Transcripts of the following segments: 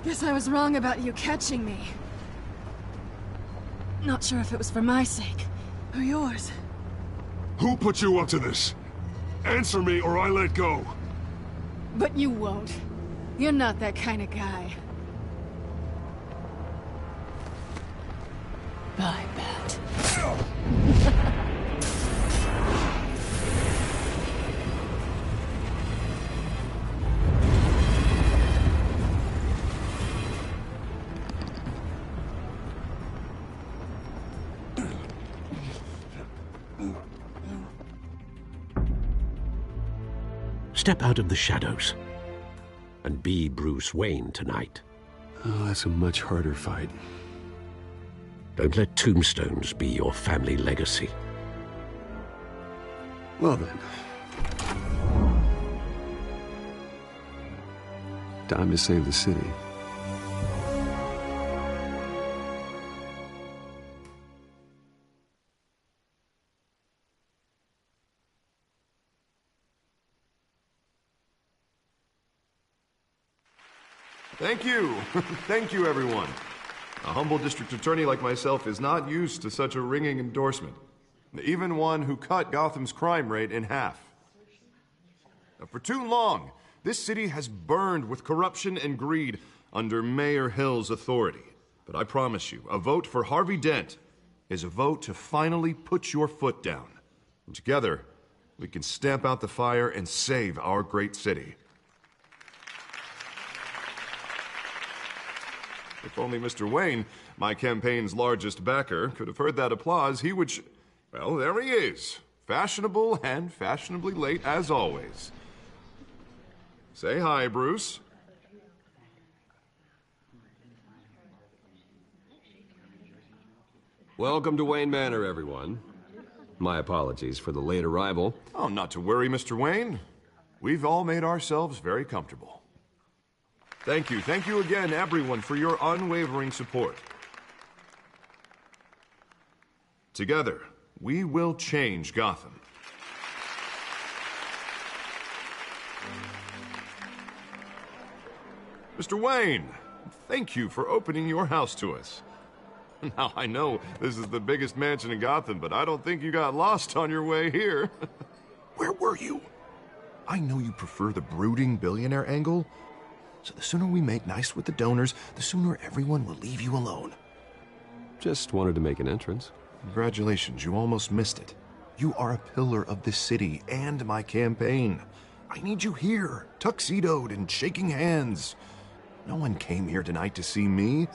Guess I was wrong about you catching me. Not sure if it was for my sake, or yours. Who put you up to this? Answer me or I let go. But you won't. You're not that kind of guy. Bye, Bat. Step out of the shadows and be Bruce Wayne tonight. Oh, that's a much harder fight. Don't let tombstones be your family legacy. Well then. Time to save the city. Thank you. Thank you, everyone. A humble district attorney like myself is not used to such a ringing endorsement. Even one who cut Gotham's crime rate in half. For too long, this city has burned with corruption and greed under Mayor Hill's authority. But I promise you, a vote for Harvey Dent is a vote to finally put your foot down. And together, we can stamp out the fire and save our great city. If only Mr. Wayne, my campaign's largest backer, could have heard that applause, he would well, there he is. Fashionable and fashionably late as always. Say hi, Bruce. Welcome to Wayne Manor, everyone. My apologies for the late arrival. Oh, not to worry, Mr. Wayne. We've all made ourselves very comfortable. Thank you again, everyone, for your unwavering support. Together, we will change Gotham. Mr. Wayne, thank you for opening your house to us. Now, I know this is the biggest mansion in Gotham, but I don't think you got lost on your way here. Where were you? I know you prefer the brooding billionaire angle, so the sooner we make nice with the donors, the sooner everyone will leave you alone. Just wanted to make an entrance. Congratulations, you almost missed it. You are a pillar of this city and my campaign. I need you here, tuxedoed and shaking hands. No one came here tonight to see me.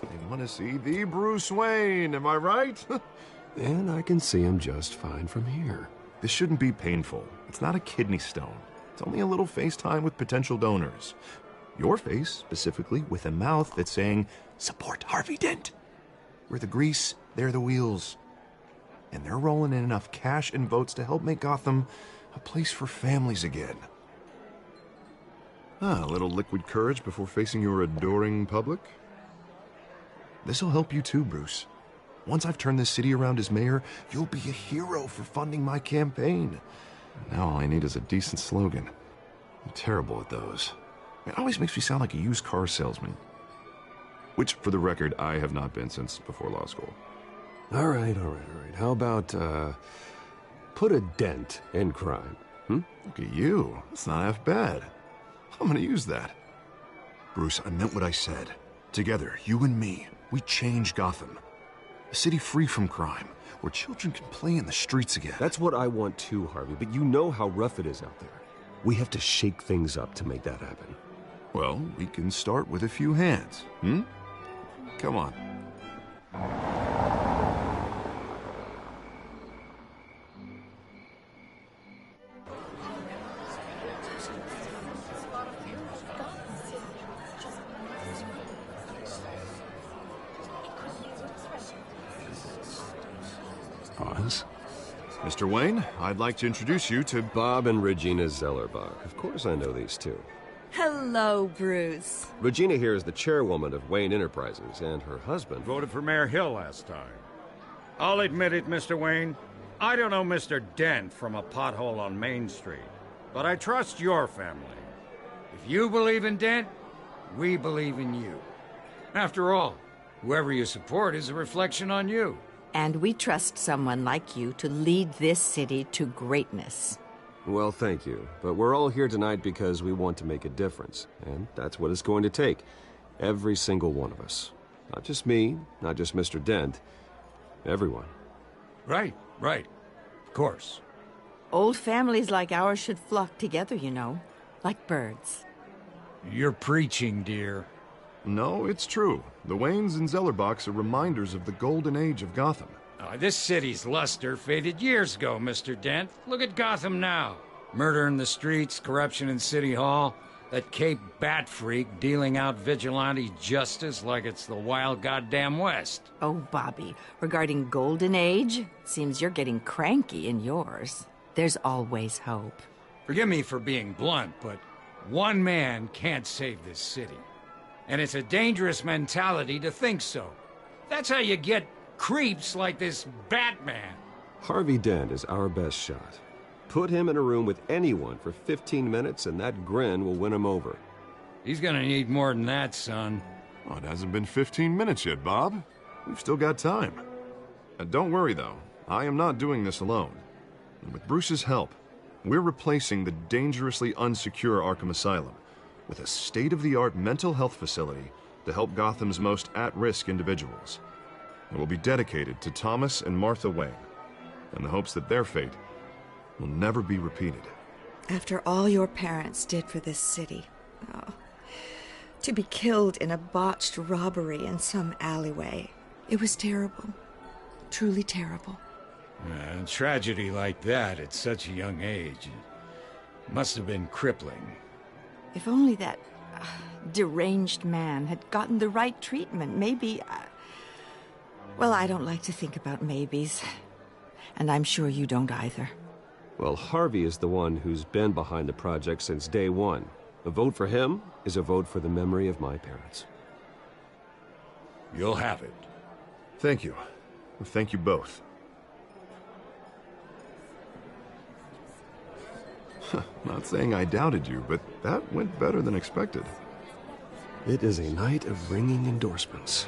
They want to see the Bruce Wayne, am I right? And I can see him just fine from here. This shouldn't be painful. It's not a kidney stone. It's only a little FaceTime with potential donors. Your face, specifically, with a mouth that's saying, support Harvey Dent. We're the grease, they're the wheels. And they're rolling in enough cash and votes to help make Gotham a place for families again. A little liquid courage before facing your adoring public. This'll help you too, Bruce. Once I've turned this city around as mayor, you'll be a hero for funding my campaign. Now all I need is a decent slogan. I'm terrible at those. It always makes me sound like a used car salesman. Which, for the record, I have not been since before law school. All right. How about, put a dent in crime, Look at you. That's not half bad. I'm gonna use that. Bruce, I meant what I said. Together, you and me, we change Gotham. A city free from crime, where children can play in the streets again. That's what I want too, Harvey, but you know how rough it is out there. We have to shake things up to make that happen. Well, we can start with a few hands, Come on. Pause. Mr. Wayne, I'd like to introduce you to Bob and Regina Zellerbach. Of course I know these two. Hello, Bruce. Regina here is the chairwoman of Wayne Enterprises, and her husband... Voted for Mayor Hill last time. I'll admit it, Mr. Wayne. I don't know Mr. Dent from a pothole on Main Street, but I trust your family. If you believe in Dent, We believe in you. After all, whoever you support is a reflection on you. And we trust someone like you to lead this city to greatness. Well, thank you. But we're all here tonight because we want to make a difference. And that's what it's going to take. Every single one of us. Not just me, not just Mr. Dent. Everyone. Right. Of course. Old families like ours should flock together, you know. Like birds. You're preaching, dear. No, it's true. The Waynes and Zellerbachs are reminders of the golden age of Gotham. This city's luster faded years ago, Mr. Dent. Look at Gotham now. Murder in the streets, corruption in City Hall, that Cape Bat freak dealing out vigilante justice like it's the wild goddamn West. Oh, Bobby, regarding Golden Age, seems you're getting cranky in yours. There's always hope. Forgive me for being blunt, but one man can't save this city. And it's a dangerous mentality to think so. That's how you get creeps like this Batman. Harvey Dent is our best shot. Put him in a room with anyone for 15 minutes and that grin will win him over. He's gonna need more than that, son. Oh, it hasn't been 15 minutes yet, Bob. We've still got time. And don't worry, though. I am not doing this alone. And with Bruce's help, we're replacing the dangerously unsecure Arkham Asylum with a state-of-the-art mental health facility to help Gotham's most at-risk individuals. It will be dedicated to Thomas and Martha Wayne, in the hopes that their fate will never be repeated. After all your parents did for this city, to be killed in a botched robbery in some alleyway, it was terrible. Truly terrible. A tragedy like that at such a young age must have been crippling. If only that deranged man had gotten the right treatment, maybe... Well, I don't like to think about maybes. And I'm sure you don't either. Well, Harvey is the one who's been behind the project since day one. A vote for him is a vote for the memory of my parents. You'll have it. Thank you. Thank you both. Not saying I doubted you, but that went better than expected. It is a night of ringing endorsements.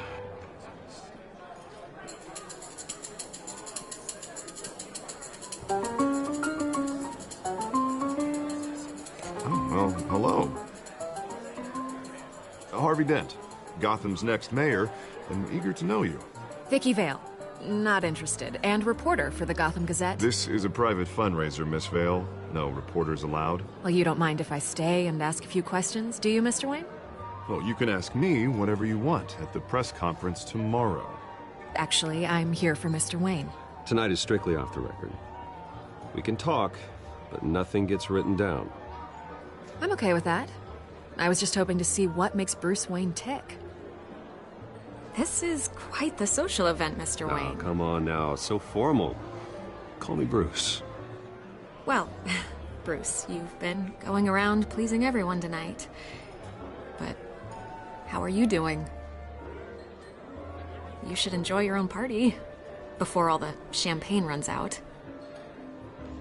Well, hello. Harvey Dent, Gotham's next mayor, and eager to know you. Vicky Vale. Not interested. And reporter for the Gotham Gazette. This is a private fundraiser, Miss Vale. No reporters allowed. Well, you don't mind if I stay and ask a few questions, do you, Mr. Wayne? Well, you can ask me whatever you want at the press conference tomorrow. Actually, I'm here for Mr. Wayne. Tonight is strictly off the record. We can talk, but nothing gets written down. I'm okay with that. I was just hoping to see what makes Bruce Wayne tick. This is quite the social event, Mr. Wayne. Oh, come on now. It's so formal. Call me Bruce. Well, Bruce, you've been going around pleasing everyone tonight. But how are you doing? You should enjoy your own party before all the champagne runs out.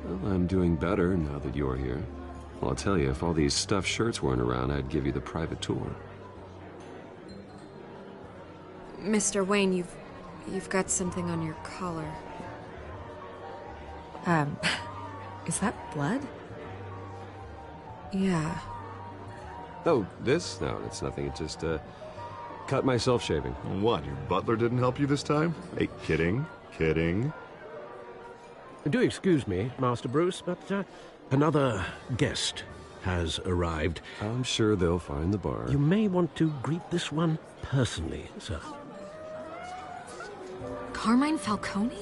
Well, I'm doing better now that you're here. Well, I'll tell you, if all these stuffed shirts weren't around, I'd give you the private tour. Mr. Wayne, you've got something on your collar. Is that blood? Yeah. Oh, this? No, it's nothing. It just, cut myself shaving. What, your butler didn't help you this time? Hey, kidding. Do excuse me, Master Bruce, but another guest has arrived. I'm sure they'll find the bar. You may want to greet this one personally, sir. Carmine Falcone?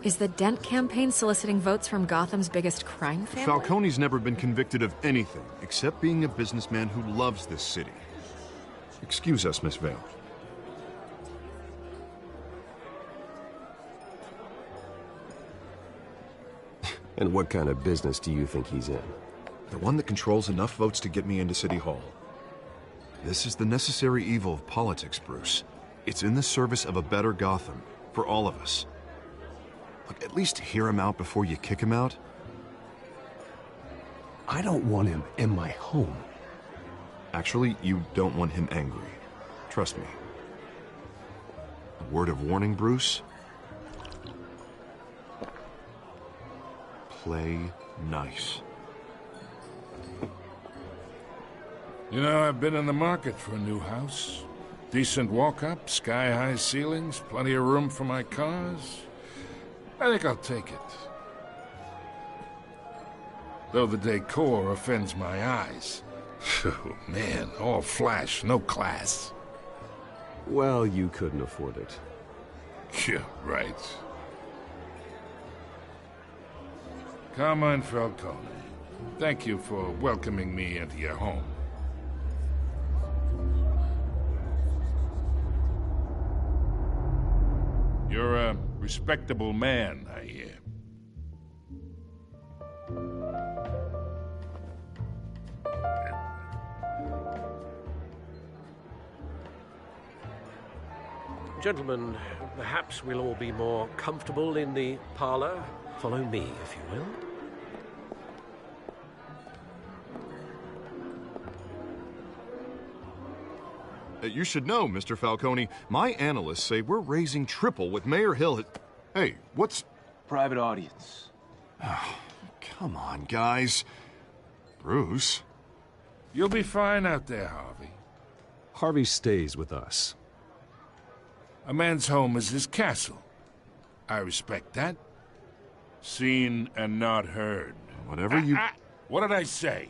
Is the Dent campaign soliciting votes from Gotham's biggest crime family? Falcone's never been convicted of anything except being a businessman who loves this city. Excuse us, Miss Vale. And what kind of business do you think he's in? The one that controls enough votes to get me into City Hall. This is the necessary evil of politics, Bruce. It's in the service of a better Gotham, for all of us. Look, at least hear him out before you kick him out. I don't want him in my home. Actually, you don't want him angry. Trust me. A word of warning, Bruce? Play nice. You know, I've been in the market for a new house. Decent walk-up, sky-high ceilings, plenty of room for my cars. I think I'll take it. Though the decor offends my eyes. Oh, man, all flash, no class. Well, you couldn't afford it. Yeah, right. Carmine Falcone, thank you for welcoming me into your home. You're a respectable man, I hear. Gentlemen, perhaps we'll all be more comfortable in the parlor. Follow me, if you will. You should know, Mr. Falcone, my analysts say we're raising triple with Mayor Hill. Hey, what's... Private audience. Oh, come on, guys. Bruce? You'll be fine out there, Harvey. Harvey stays with us. A man's home is his castle. I respect that. Seen and not heard. Whatever you... What did I say?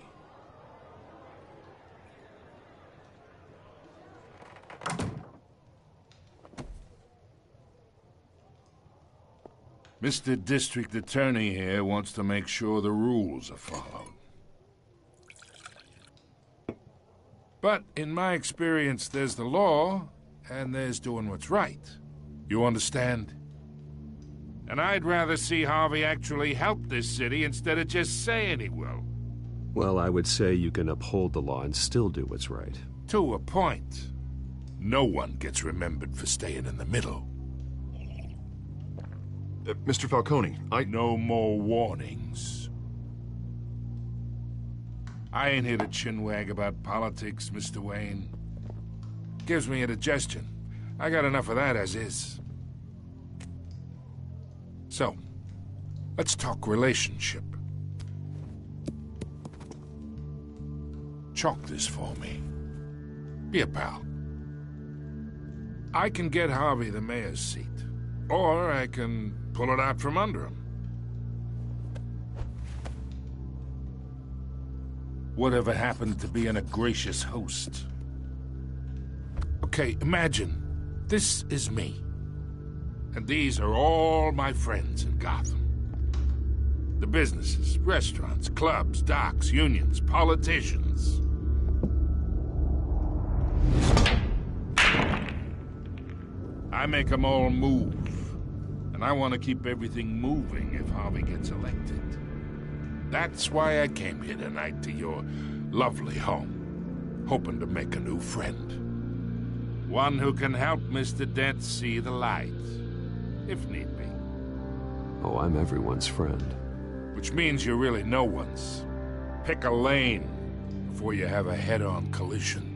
Mr. District Attorney here wants to make sure the rules are followed. But in my experience, there's the law, and there's doing what's right. You understand? And I'd rather see Harvey actually help this city instead of just saying he will. Well, I would say you can uphold the law and still do what's right. To a point. No one gets remembered for staying in the middle. Mr. Falcone, No more warnings. I ain't here to chinwag about politics, Mr. Wayne. Gives me indigestion. I got enough of that as is. So, let's talk relationship. Chalk this for me. Be a pal. I can get Harvey the mayor's seat, or I can pull it out from under him. Whatever happened to being a gracious host? Okay, imagine this is me. And these are all my friends in Gotham. The businesses, restaurants, clubs, docks, unions, politicians. I make them all move. And I want to keep everything moving if Harvey gets elected. That's why I came here tonight to your lovely home, hoping to make a new friend. One who can help Mr. Dent see the light, if need be. Oh, I'm everyone's friend. Which means you're really no one's. Pick a lane before you have a head-on collision.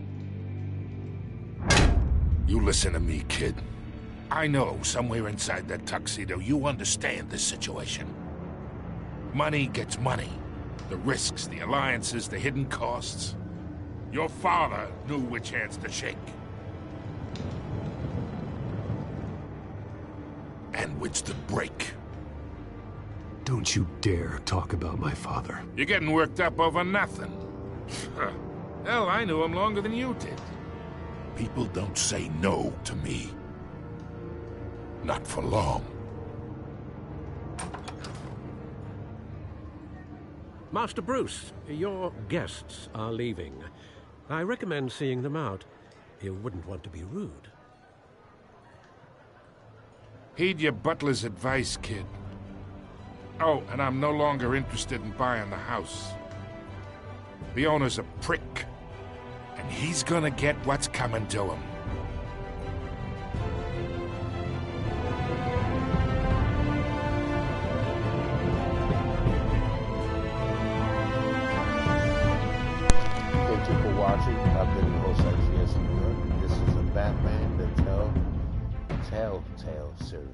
You listen to me, kid. I know somewhere inside that tuxedo you understand this situation. Money gets money. The risks, the alliances, the hidden costs. Your father knew which hands to shake. And which to break. Don't you dare talk about my father. You're getting worked up over nothing. Hell, I knew him longer than you did. People don't say no to me. Not for long. Master Bruce, your guests are leaving. I recommend seeing them out. You wouldn't want to be rude. Heed your butler's advice, kid. Oh, and I'm no longer interested in buying the house. The owner's a prick, and he's gonna get what's coming to him. Thank you for watching. Batman the Telltale series.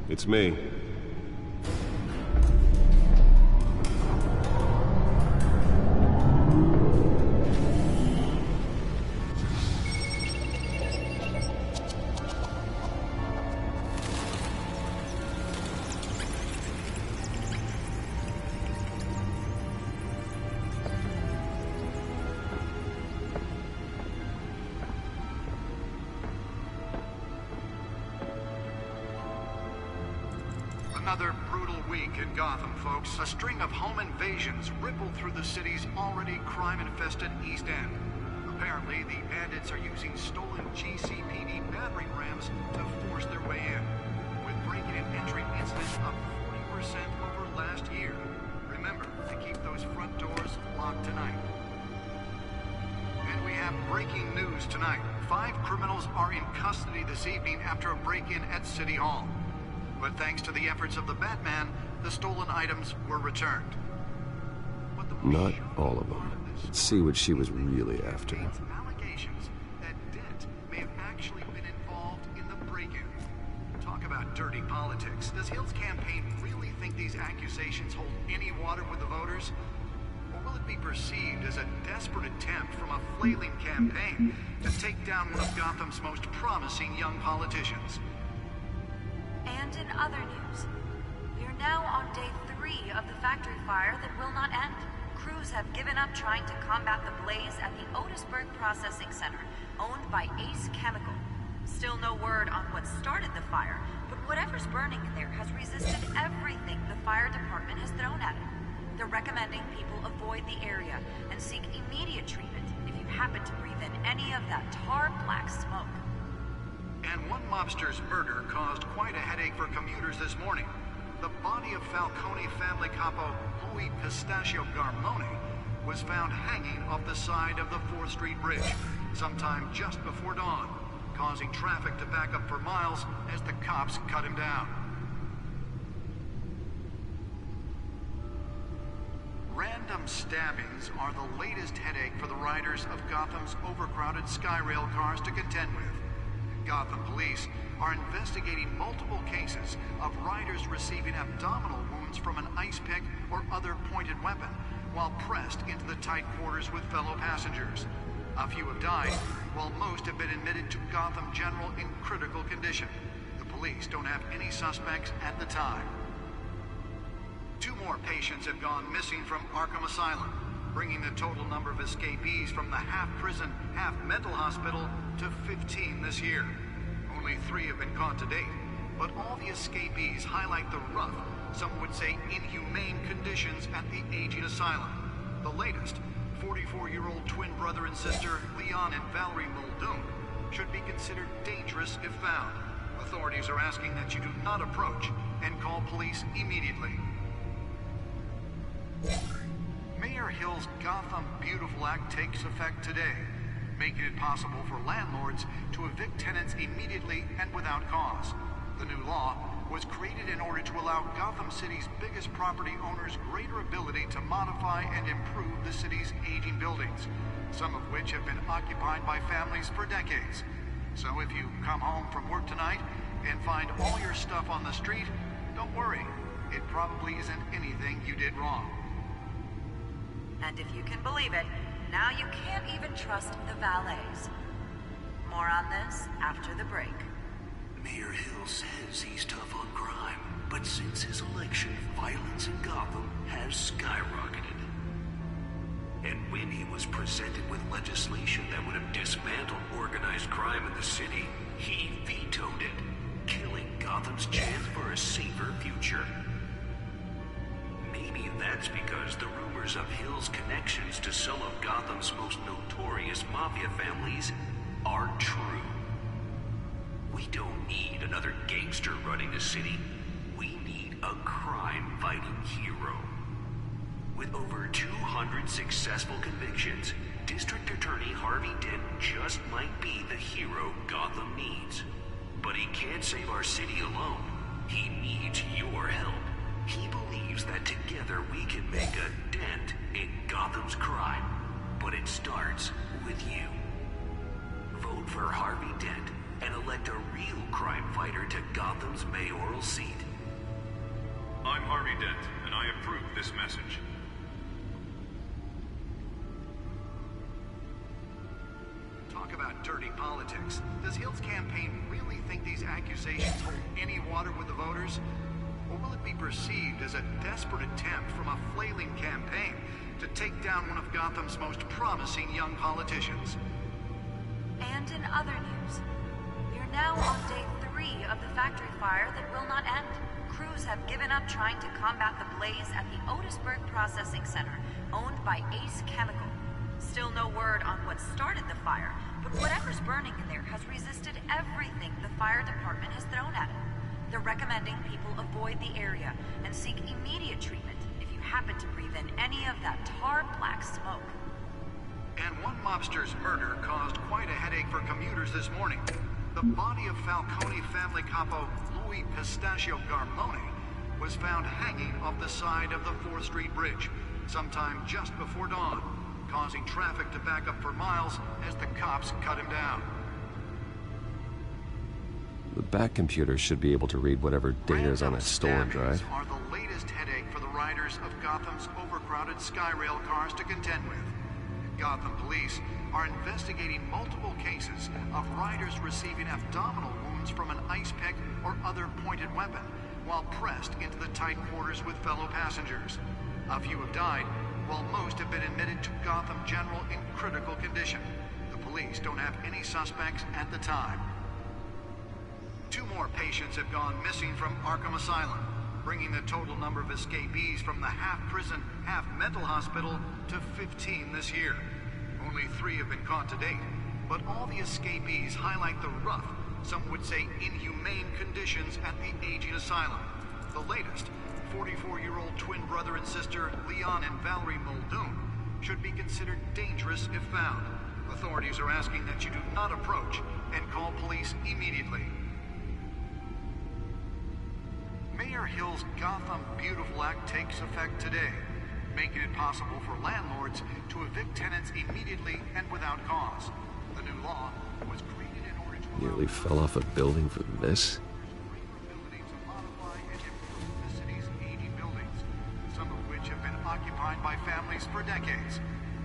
It's me. Another brutal week in Gotham, folks. A string of home invasions rippled through the city's already crime-infested East End. Apparently, the bandits are using stolen GCPD battering rams to force their way in, with break-in and entry incidents up 40% over last year. Remember to keep those front doors locked tonight. And we have breaking news tonight. 5 criminals are in custody this evening after a break-in at City Hall. But thanks to the efforts of the Batman, the stolen items were returned. Not all of them. Let's see what she was really after. Allegations that Dent may have actually been involved in the break-in. Talk about dirty politics. Does Hill's campaign really think these accusations hold any water with the voters? Or will it be perceived as a desperate attempt from a flailing campaign to take down one of Gotham's most promising young politicians? And in other news, we are now on day 3 of the factory fire that will not end. Crews have given up trying to combat the blaze at the Otisburg Processing Center, owned by Ace Chemical. Still no word on what started the fire, but whatever's burning in there has resisted everything the fire department has thrown at it. They're recommending people avoid the area and seek immediate treatment if you happen to breathe in any of that tar-black smoke. And one mobster's murder caused quite a headache for commuters this morning. The body of Falcone family capo Louis Pistachio Garmone was found hanging off the side of the 4th Street Bridge sometime just before dawn, causing traffic to back up for miles as the cops cut him down. Random stabbings are the latest headache for the riders of Gotham's overcrowded Skyrail cars to contend with. Gotham police are investigating multiple cases of riders receiving abdominal wounds from an ice pick or other pointed weapon while pressed into the tight quarters with fellow passengers. A few have died, while most have been admitted to Gotham General in critical condition. The police don't have any suspects at the time. 2 more patients have gone missing from Arkham Asylum, bringing the total number of escapees from the half-prison, half-mental hospital to 15 this year. Only 3 have been caught to date, but all the escapees highlight the rough, some would say inhumane conditions at the aging asylum. The latest, 44-year-old twin brother and sister Leon and Valerie Muldoon, should be considered dangerous if found. Authorities are asking that you do not approach and call police immediately. Mayor Hill's Gotham Beautiful Act takes effect today, making it possible for landlords to evict tenants immediately and without cause. The new law was created in order to allow Gotham City's biggest property owners greater ability to modify and improve the city's aging buildings, some of which have been occupied by families for decades. So if you come home from work tonight and find all your stuff on the street, don't worry. It probably isn't anything you did wrong. And if you can believe it, now you can't even trust the valets. More on this after the break. Mayor Hill says he's tough on crime, but since his election, violence in Gotham has skyrocketed. And when he was presented with legislation that would have dismantled organized crime in the city, he vetoed it, killing Gotham's chance for a safer future. Maybe that's because the rumors of Hill's connections to some of Gotham's most notorious mafia families are true. We don't need another gangster running the city. We need a crime-fighting hero. With over 200 successful convictions, District Attorney Harvey Dent just might be the hero Gotham needs. But he can't save our city alone. He needs your help. He believes that together we can make a dent in Gotham's crime. But it starts with you. Vote for Harvey Dent and elect a real crime fighter to Gotham's mayoral seat. I'm Harvey Dent, and I approve this message. Talk about dirty politics. Does Hill's campaign really think these accusations hold any water with the voters? Or will it be perceived as a desperate attempt from a flailing campaign to take down one of Gotham's most promising young politicians? And in other news, we are now on day 3 of the factory fire that will not end. Crews have given up trying to combat the blaze at the Otisburg Processing Center, owned by Ace Chemical. Still no word on what started the fire, but whatever's burning in there has resisted everything the fire department has thrown at it. They're recommending people avoid the area and seek immediate treatment if you happen to breathe in any of that tar black smoke. And one mobster's murder caused quite a headache for commuters this morning. The body of Falcone family capo Louis Pistachio Garmone was found hanging off the side of the 4th Street Bridge sometime just before dawn, causing traffic to back up for miles as the cops cut him down. The back computer should be able to read whatever data is on that stolen drive. Are the latest headache for the riders of Gotham's overcrowded Skyrail cars to contend with. Gotham police are investigating multiple cases of riders receiving abdominal wounds from an ice pick or other pointed weapon while pressed into the tight quarters with fellow passengers. A few have died, while most have been admitted to Gotham General in critical condition. The police don't have any suspects at the time. 2 more patients have gone missing from Arkham Asylum, bringing the total number of escapees from the half-prison, half-mental hospital to 15 this year. Only 3 have been caught to date, but all the escapees highlight the rough, some would say inhumane conditions at the aging asylum. The latest, 44-year-old twin brother and sister Leon and Valerie Muldoon, should be considered dangerous if found. Authorities are asking that you do not approach and call police immediately. Mayor Hill's Gotham Beautiful Act takes effect today, making it possible for landlords to evict tenants immediately and without cause. The new law was created in order to Nearly fell off a building for this. the city's aging buildings, some of which have been occupied by families for decades.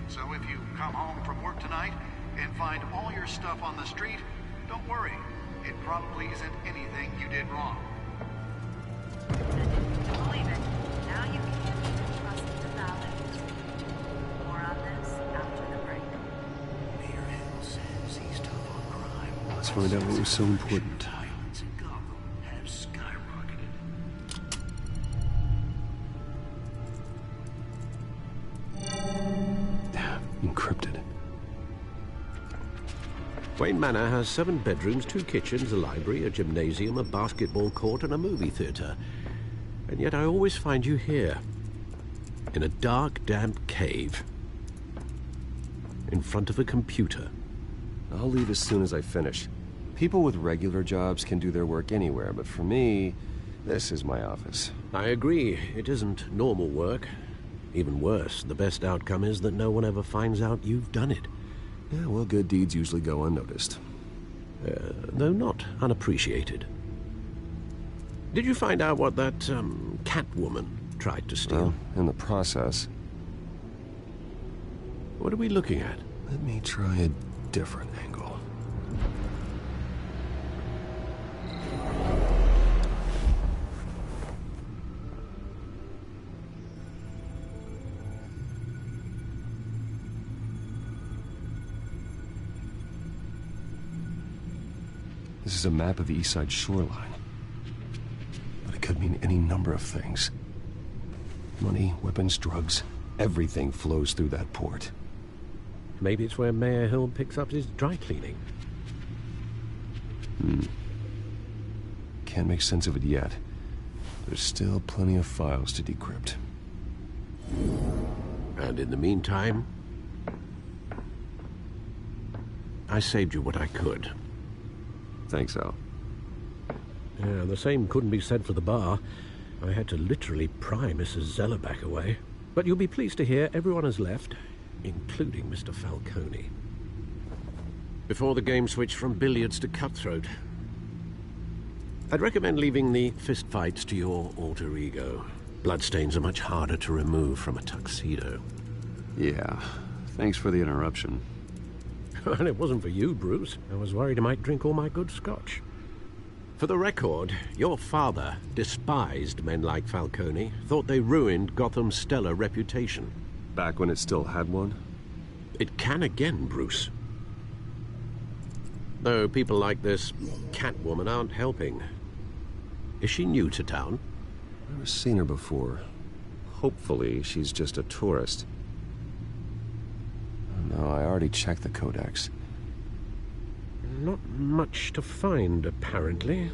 So if you come home from work tonight and find all your stuff on the street, don't worry. It probably isn't anything you did wrong. Believe it, now you can't even trust the valet. More on this after the break. Mayor Hill says he's tough on crime. Let's find out what was so important. Violence in Gotham have skyrocketed. Encrypted. Wayne Manor has 7 bedrooms, 2 kitchens, a library, a gymnasium, a basketball court, and a movie theater. And yet I always find you here, in a dark, damp cave, in front of a computer. I'll leave as soon as I finish. People with regular jobs can do their work anywhere, but for me, this is my office. I agree, it isn't normal work. Even worse, the best outcome is that no one ever finds out you've done it. Yeah, well, good deeds usually go unnoticed. Though not unappreciated. Did you find out what that, Catwoman tried to steal? Well, in the process. What are we looking at? Let me try a different angle. This is a map of the East Side shoreline. But it could mean any number of things. Money, weapons, drugs, everything flows through that port. Maybe it's where Mayor Hill picks up his dry cleaning. can't make sense of it yet. There's still plenty of files to decrypt. And in the meantime, I saved you what I could. Thanks, Al. Yeah, the same couldn't be said for the bar. I had to literally pry Mrs. Zellerback away. But you'll be pleased to hear everyone has left, including Mr. Falcone. Before the game switched from billiards to cutthroat. I'd recommend leaving the fistfights to your alter ego. Bloodstains are much harder to remove from a tuxedo. Yeah, thanks for the interruption. And it wasn't for you, Bruce. I was worried I might drink all my good scotch. For the record, your father despised men like Falcone, thought they ruined Gotham's stellar reputation. Back when it still had one? It can again, Bruce. Though people like this Catwoman aren't helping. Is she new to town? I've never seen her before. Hopefully, she's just a tourist. Oh, no, I already checked the codex. Not much to find, apparently.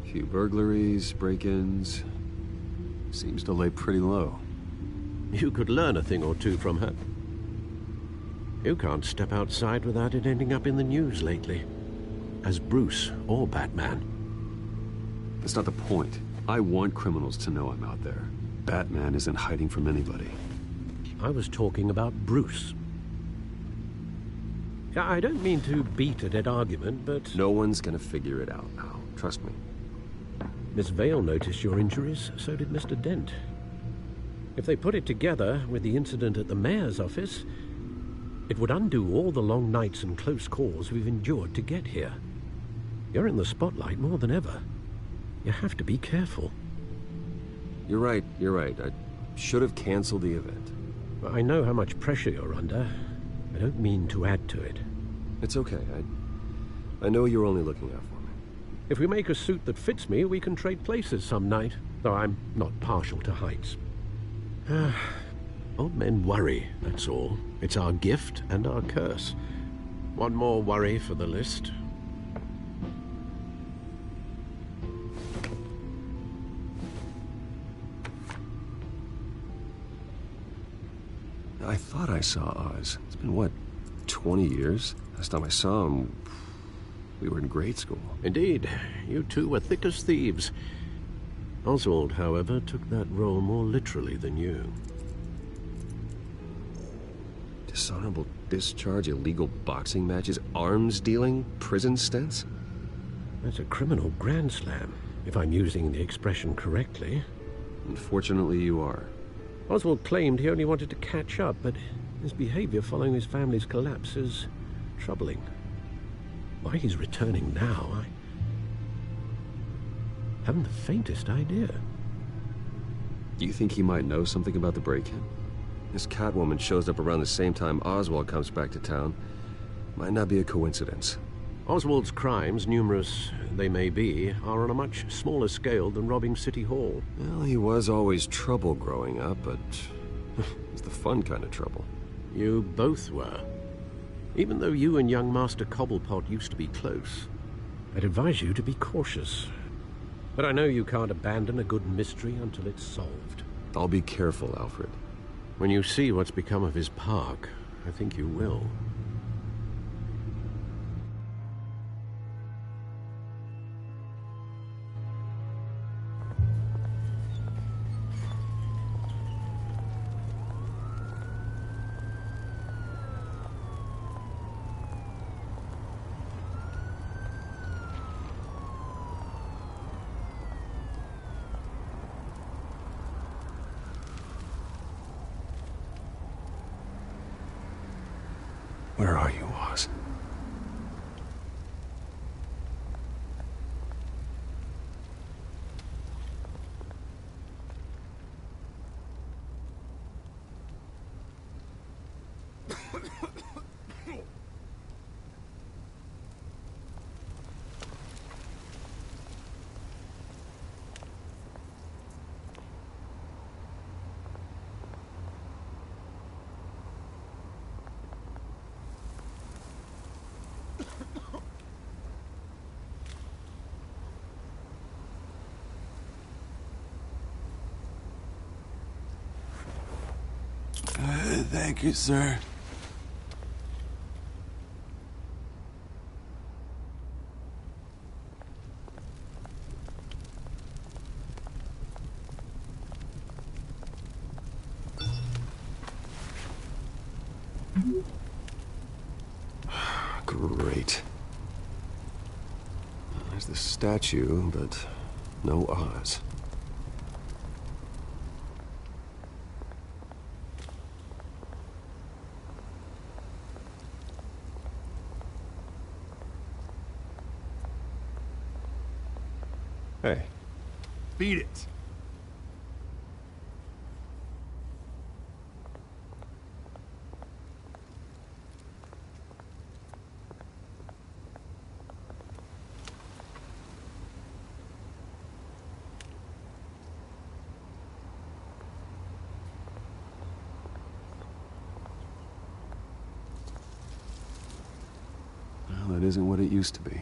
A few burglaries, break-ins. Seems to lay pretty low. You could learn a thing or two from her. You can't step outside without it ending up in the news lately. As Bruce or Batman. That's not the point. I want criminals to know I'm out there. Batman isn't hiding from anybody. I was talking about Bruce. I don't mean to beat a dead argument, but... No one's gonna figure it out now. Trust me. Miss Vale noticed your injuries, so did Mr. Dent. If they put it together with the incident at the mayor's office, it would undo all the long nights and close calls we've endured to get here. You're in the spotlight more than ever. You have to be careful. You're right. I should have canceled the event. I know how much pressure you're under. I don't mean to add to it. It's okay. I know you're only looking out for me. If we make a suit that fits me, we can trade places some night, though I'm not partial to heights. Old men worry, that's all. It's our gift and our curse. One more worry for the list. I thought I saw Oz. It's been, what, 20 years? Last time I saw him, we were in grade school. Indeed. You two were thick as thieves. Oswald, however, took that role more literally than you. Dishonorable discharge, illegal boxing matches, arms dealing, prison stints? That's a criminal grand slam, if I'm using the expression correctly. Unfortunately, you are. Oswald claimed he only wanted to catch up, but his behavior following his family's collapse is troubling. Why he's returning now, I haven't the faintest idea. Do you think he might know something about the break-in? This Catwoman shows up around the same time Oswald comes back to town. Might not be a coincidence. Oswald's crimes, numerous they may be, are on a much smaller scale than robbing City Hall. Well, he was always trouble growing up, but it's the fun kind of trouble. You both were. Even though you and young Master Cobblepot used to be close, I'd advise you to be cautious. But I know you can't abandon a good mystery until it's solved. I'll be careful, Alfred. When you see what's become of his park, I think you will. Where are you, Oz? Thank you, sir. Great. There's the statue, but no Oz. Hey. Beat it. Well, that isn't what it used to be.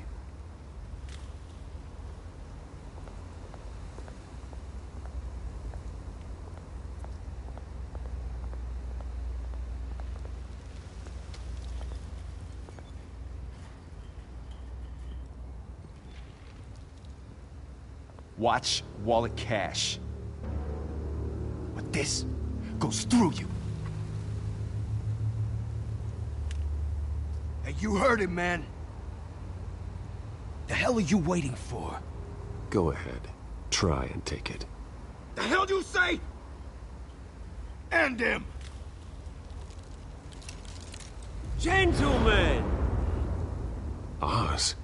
Watch wallet cash. But this goes through you. Hey, you heard it, man. The hell are you waiting for? Go ahead. Try and take it. The hell do you say? End him! Gentlemen! Oz.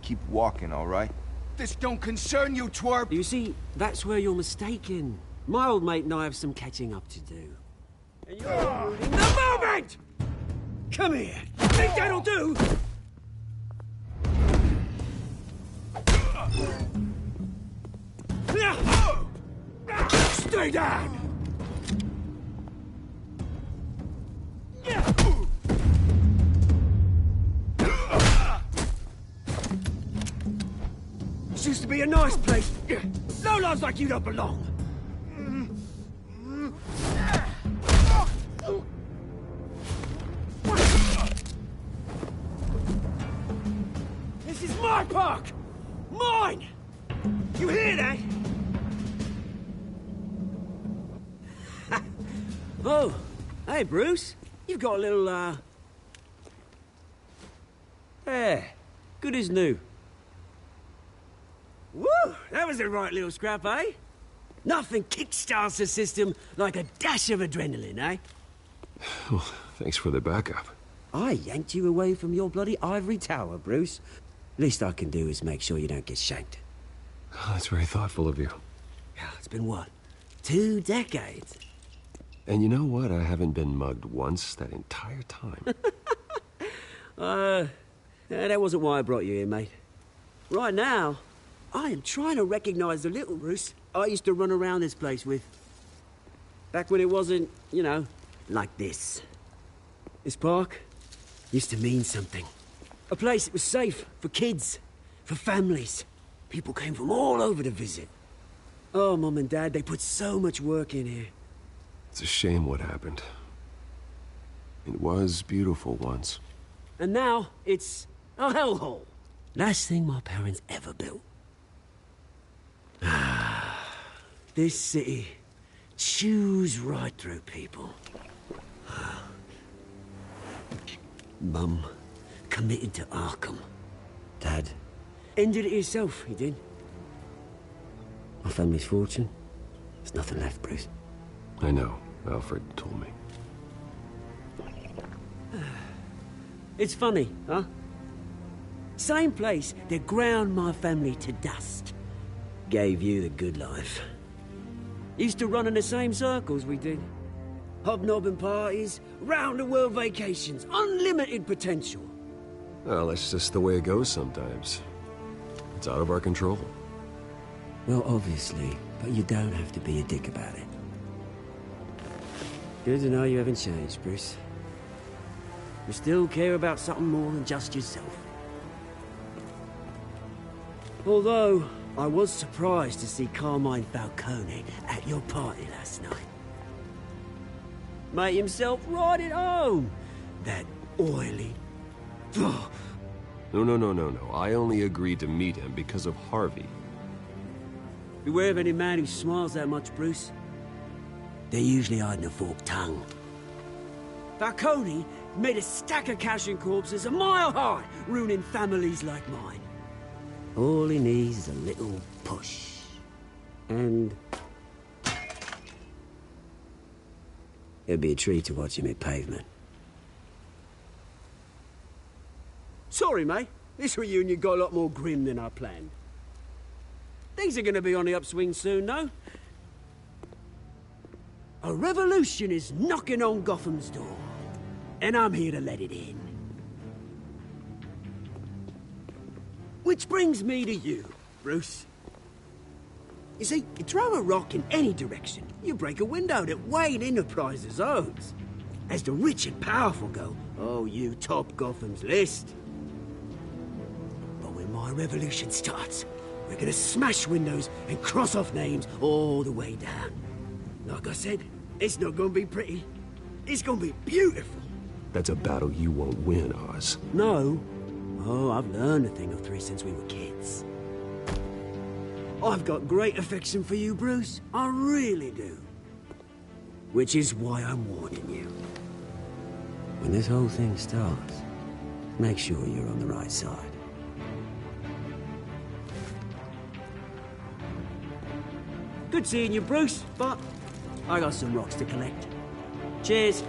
Keep walking, all right? This don't concern you, twerp! You see, that's where you're mistaken. My old mate and I have some catching up to do. And you're ruining the moment! Come here! Think that'll do? Stay down! This used to be a nice place. No lives like you don't belong. This is my park! Mine! You hear that? Oh, hey, Bruce. You've got a little, Yeah, good as new. Woo! That was a right little scrap, eh? Nothing kickstarts the system like a dash of adrenaline, eh? Well, thanks for the backup. I yanked you away from your bloody ivory tower, Bruce. Least I can do is make sure you don't get shanked. Oh, that's very thoughtful of you. Yeah, it's been what? 2 decades? And you know what? I haven't been mugged once that entire time. That wasn't why I brought you here, mate. Right now, I am trying to recognize the little Bruce I used to run around this place with. Back when it wasn't, you know, like this. This park used to mean something. A place that was safe for kids, for families. People came from all over to visit. Oh, Mum and Dad, they put so much work in here. It's a shame what happened. It was beautiful once. And now, it's a hellhole. Last thing my parents ever built. This city chews right through people. Mum committed to Arkham. Dad ended it himself, he did. My family's fortune, there's nothing left, Bruce. I know. Alfred told me. It's funny, huh? Same place that ground my family to dust. Gave you the good life. Used to run in the same circles we did. Hobnobbing parties, round-the-world vacations, unlimited potential. Well, that's just the way it goes sometimes. It's out of our control. Well, obviously, but you don't have to be a dick about it. Good to know you haven't changed, Bruce. You still care about something more than just yourself. Although, I was surprised to see Carmine Falcone at your party last night. Made himself right at home. That oily... No. I only agreed to meet him because of Harvey. Beware of any man who smiles that much, Bruce. They're usually hiding a forked tongue. Falcone made a stack of cash and corpses a mile high, ruining families like mine. All he needs is a little push. And... it'd be a treat to watch him hit pavement. Sorry, mate. This reunion got a lot more grim than I planned. Things are gonna be on the upswing soon, though. A revolution is knocking on Gotham's door. And I'm here to let it in. Which brings me to you, Bruce. You see, you throw a rock in any direction, you break a window that Wayne Enterprises owns. As the rich and powerful go, oh, you top Gotham's list. But when my revolution starts, we're gonna smash windows and cross off names all the way down. Like I said, it's not gonna be pretty. It's gonna be beautiful. That's a battle you won't win, Oz. No. Oh, I've learned a thing or three since we were kids. I've got great affection for you, Bruce. I really do. Which is why I'm warning you. When this whole thing starts, make sure you're on the right side. Good seeing you, Bruce, but I got some rocks to collect. Cheers.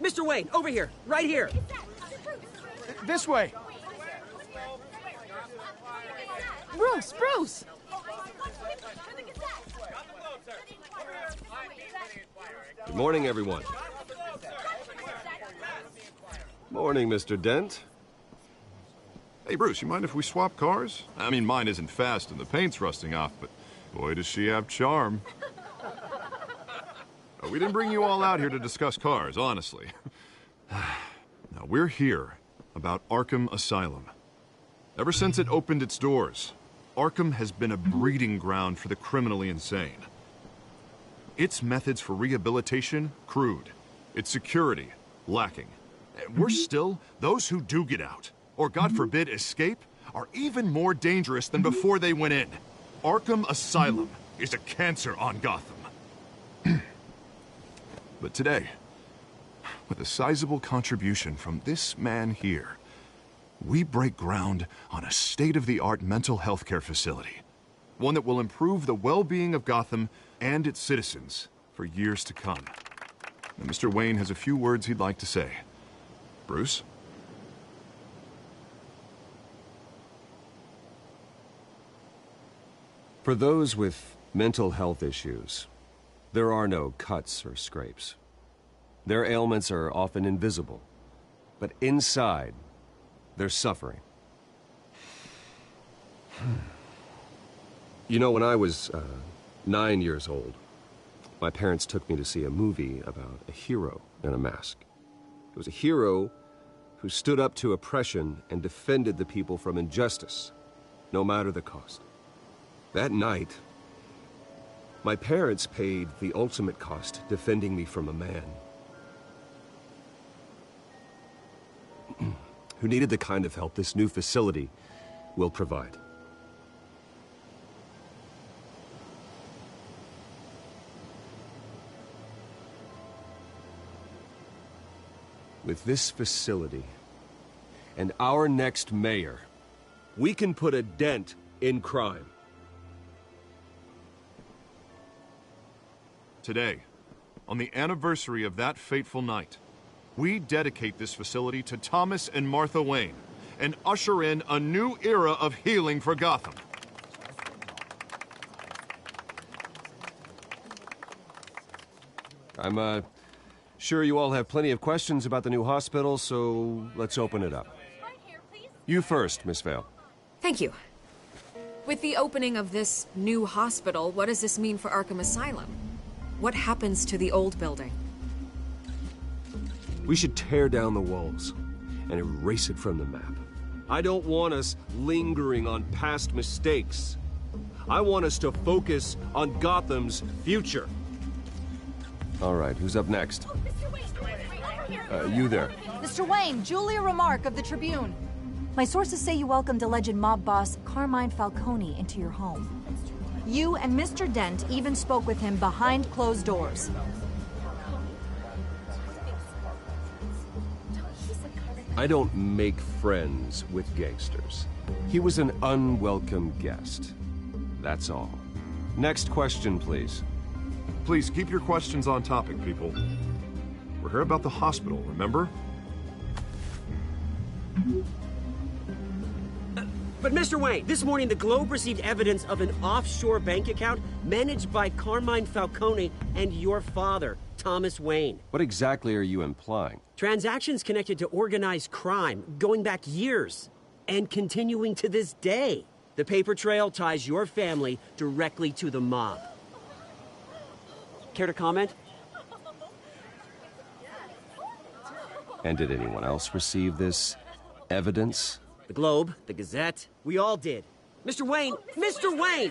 Mr. Wayne, over here, right here. This way. Bruce! Good morning, everyone. Morning, Mr. Dent. Hey, Bruce, you mind if we swap cars? I mean, mine isn't fast and the paint's rusting off, but boy, does she have charm. We didn't bring you all out here to discuss cars, honestly. Now, we're here about Arkham Asylum. Ever since it opened its doors, Arkham has been a breeding ground for the criminally insane. Its methods for rehabilitation, crude. Its security, lacking. And worse still, those who do get out, or God forbid, escape, are even more dangerous than before they went in. Arkham Asylum is a cancer on Gotham. But today, with a sizable contribution from this man here, we break ground on a state-of-the-art mental health care facility. One that will improve the well-being of Gotham and its citizens for years to come. Now, Mr. Wayne has a few words he'd like to say. Bruce? For those with mental health issues, there are no cuts or scrapes. Their ailments are often invisible, but inside, they're suffering. You know, when I was 9 years old, my parents took me to see a movie about a hero in a mask. It was a hero who stood up to oppression and defended the people from injustice, no matter the cost. That night, my parents paid the ultimate cost defending me from a man who needed the kind of help this new facility will provide. With this facility and our next mayor, we can put a dent in crime. Today, on the anniversary of that fateful night, we dedicate this facility to Thomas and Martha Wayne and usher in a new era of healing for Gotham. I'm, sure you all have plenty of questions about the new hospital, so let's open it up. You first, Miss Vale. Thank you. With the opening of this new hospital, what does this mean for Arkham Asylum? What happens to the old building? We should tear down the walls and erase it from the map. I don't want us lingering on past mistakes. I want us to focus on Gotham's future. All right, who's up next? You there. Mr. Wayne, Julia Remark of the Tribune. My sources say you welcomed alleged mob boss Carmine Falcone into your home. You and Mr. Dent even spoke with him behind closed doors. I don't make friends with gangsters. He was an unwelcome guest. That's all. Next question, please. Please keep your questions on topic, people. We're here about the hospital, remember? But Mr. Wayne, this morning the Globe received evidence of an offshore bank account managed by Carmine Falcone and your father, Thomas Wayne. What exactly are you implying? Transactions connected to organized crime going back years and continuing to this day. The paper trail ties your family directly to the mob. Care to comment? And did anyone else receive this evidence? The Globe, the Gazette, we all did. Mr. Wayne,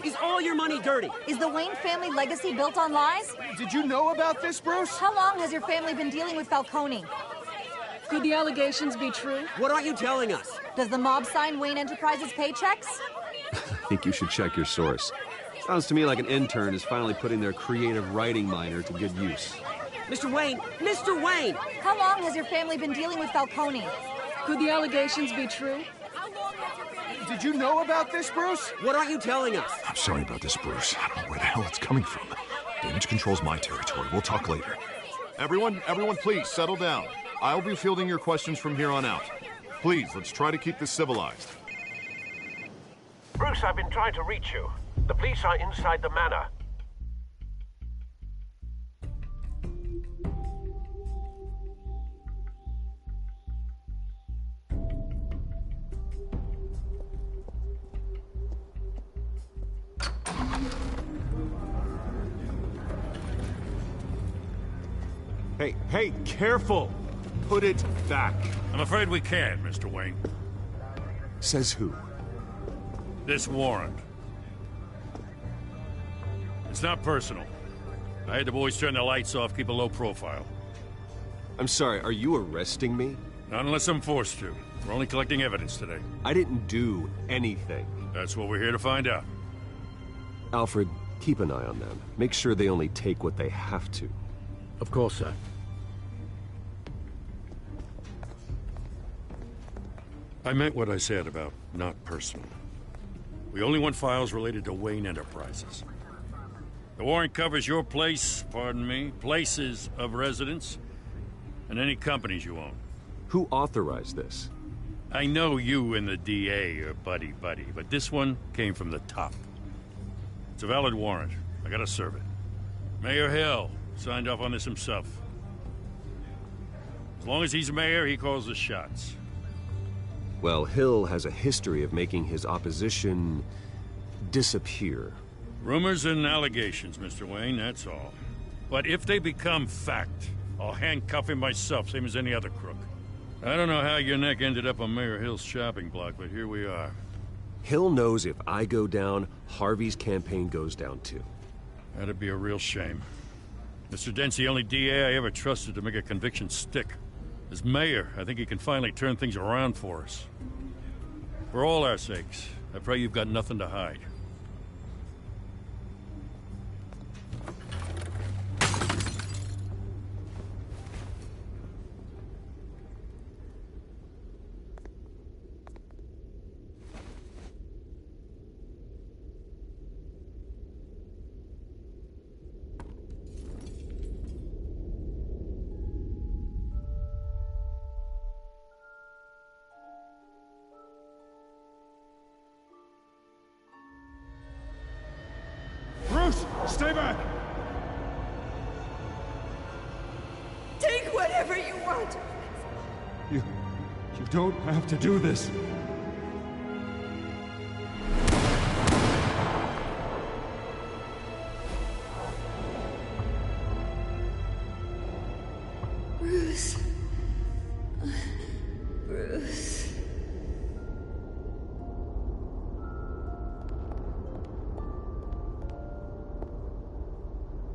is all your money dirty? Is the Wayne family legacy built on lies? Did you know about this, Bruce? How long has your family been dealing with Falcone? Could the allegations be true? What aren't you telling us? Does the mob sign Wayne Enterprises paychecks? I think you should check your source. Sounds to me like an intern is finally putting their creative writing minor to good use. Mr. Wayne! How long has your family been dealing with Falcone? Could the allegations be true? Did you know about this, Bruce? What aren't you telling us? I'm sorry about this, Bruce. I don't know where the hell it's coming from. Damage control's my territory. We'll talk later. Everyone, please, settle down. I'll be fielding your questions from here on out. Please, let's try to keep this civilized. Bruce, I've been trying to reach you. The police are inside the manor. Hey, careful! Put it back. I'm afraid we can't, Mr. Wayne. Says who? This warrant. It's not personal. I had the boys turn the lights off, keep a low profile. I'm sorry, are you arresting me? Not unless I'm forced to. We're only collecting evidence today. I didn't do anything. That's what we're here to find out. Alfred, keep an eye on them. Make sure they only take what they have to. Of course, sir. I meant what I said about not personal. We only want files related to Wayne Enterprises. The warrant covers your places of residence, and any companies you own. Who authorized this? I know you and the DA are buddy-buddy, but this one came from the top. It's a valid warrant. I gotta serve it. Mayor Hill signed off on this himself. As long as he's mayor, he calls the shots. Well, Hill has a history of making his opposition disappear. Rumors and allegations, Mr. Wayne, that's all. But if they become fact, I'll handcuff him myself, same as any other crook. I don't know how your neck ended up on Mayor Hill's shopping block, but here we are. Hill knows if I go down, Harvey's campaign goes down too. That'd be a real shame. Mr. Dent's the only DA I ever trusted to make a conviction stick. As mayor, I think he can finally turn things around for us. For all our sakes, I pray you've got nothing to hide. whatever you want. You don't have to do this. Bruce. Bruce.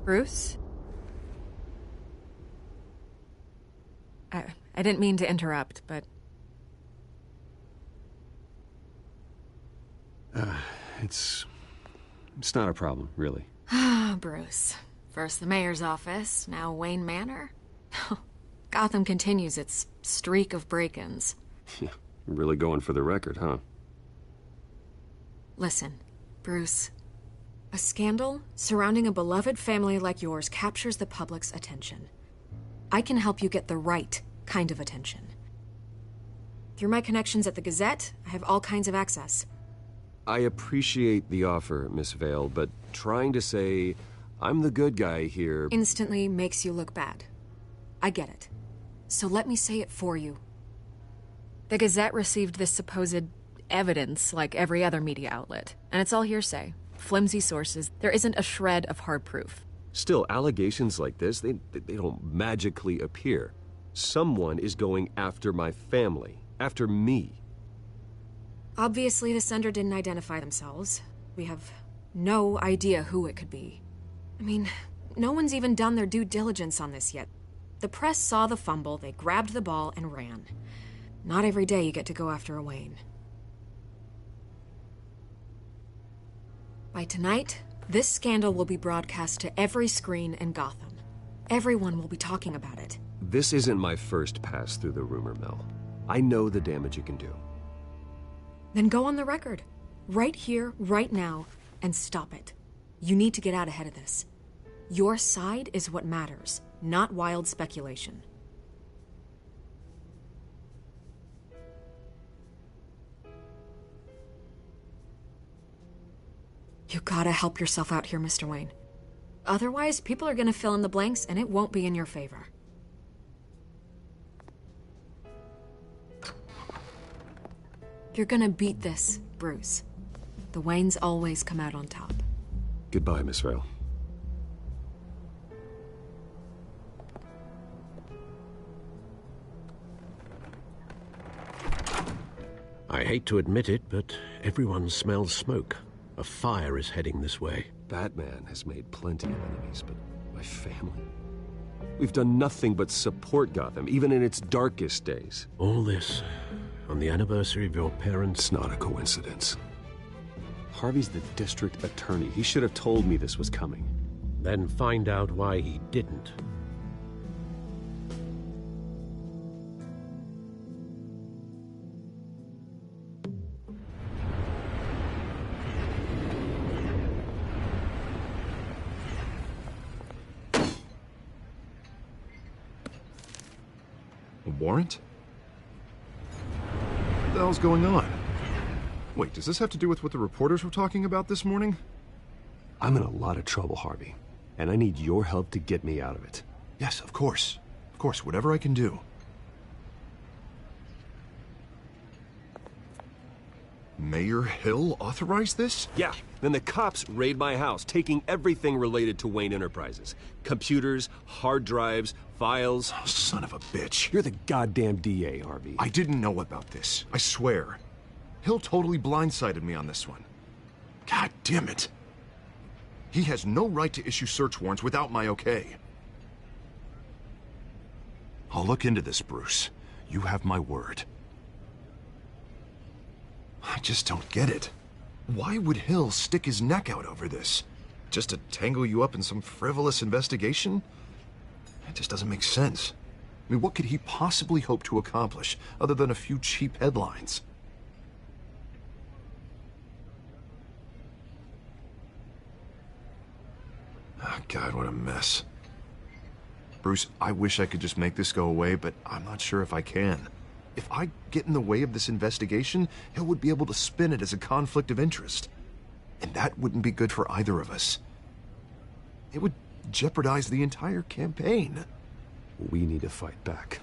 Bruce? I didn't mean to interrupt, but... It's not a problem, really. Ah, Bruce. First the mayor's office, now Wayne Manor. Gotham continues its streak of break-ins. Yeah, you're really going for the record, huh? Listen, Bruce. A scandal surrounding a beloved family like yours captures the public's attention. I can help you get the right kind of attention. Through my connections at the Gazette, I have all kinds of access. I appreciate the offer, Miss Vale, but trying to say I'm the good guy here... instantly makes you look bad. I get it. So let me say it for you. The Gazette received this supposed evidence like every other media outlet, and it's all hearsay. Flimsy sources. There isn't a shred of hard proof. Still, allegations like this, they don't magically appear. Someone is going after my family, after me. Obviously, the sender didn't identify themselves. We have no idea who it could be. I mean, no one's even done their due diligence on this yet. The press saw the fumble, they grabbed the ball and ran. Not every day you get to go after a Wayne. By tonight, this scandal will be broadcast to every screen in Gotham. Everyone will be talking about it. This isn't my first pass through the rumor mill. I know the damage it can do. Then go on the record. Right here, right now, and stop it. You need to get out ahead of this. Your side is what matters, not wild speculation. You gotta help yourself out here, Mr. Wayne. Otherwise, people are gonna fill in the blanks and it won't be in your favor. You're gonna beat this, Bruce. The Waynes always come out on top. Goodbye, Miss Vale. I hate to admit it, but everyone smells smoke. A fire is heading this way. Batman has made plenty of enemies, but my family? We've done nothing but support Gotham, even in its darkest days. All this on the anniversary of your parents'... It's not a coincidence. Harvey's the district attorney. He should have told me this was coming. Then find out why he didn't. A warrant? What the hell's going on? Wait, does this have to do with what the reporters were talking about this morning? I'm in a lot of trouble, Harvey, and I need your help to get me out of it. Yes, of course. Of course, whatever I can do. Mayor Hill authorized this? Yeah, then the cops raid my house, taking everything related to Wayne Enterprises. Computers, hard drives, files. Oh, son of a bitch. You're the goddamn DA, Harvey. I didn't know about this. I swear. Hill totally blindsided me on this one. God damn it. He has no right to issue search warrants without my okay. I'll look into this, Bruce. You have my word. I just don't get it. Why would Hill stick his neck out over this? Just to tangle you up in some frivolous investigation? It just doesn't make sense. I mean, what could he possibly hope to accomplish other than a few cheap headlines? Oh, God, what a mess. Bruce, I wish I could just make this go away, but I'm not sure if I can. If I get in the way of this investigation, Hill would be able to spin it as a conflict of interest. And that wouldn't be good for either of us. It would jeopardize the entire campaign. We need to fight back.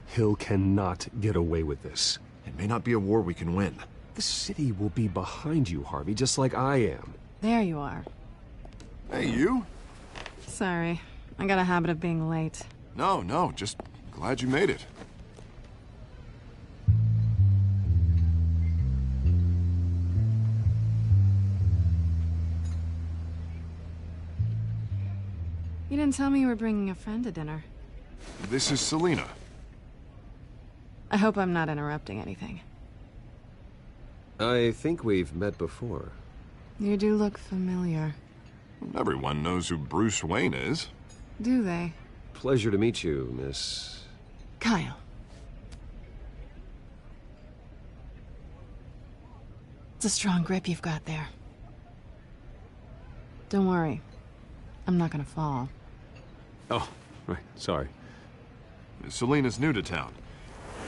Hill cannot get away with this. It may not be a war we can win. The city will be behind you, Harvey, just like I am. There you are. Hey, you? Sorry. I got a habit of being late. No, just glad you made it. You didn't tell me you were bringing a friend to dinner. This is Selina. I hope I'm not interrupting anything. I think we've met before. You do look familiar. Everyone knows who Bruce Wayne is. Do they? Pleasure to meet you, Miss... Kyle. It's a strong grip you've got there. Don't worry. I'm not gonna fall. Oh, right. Sorry. Selina's new to town.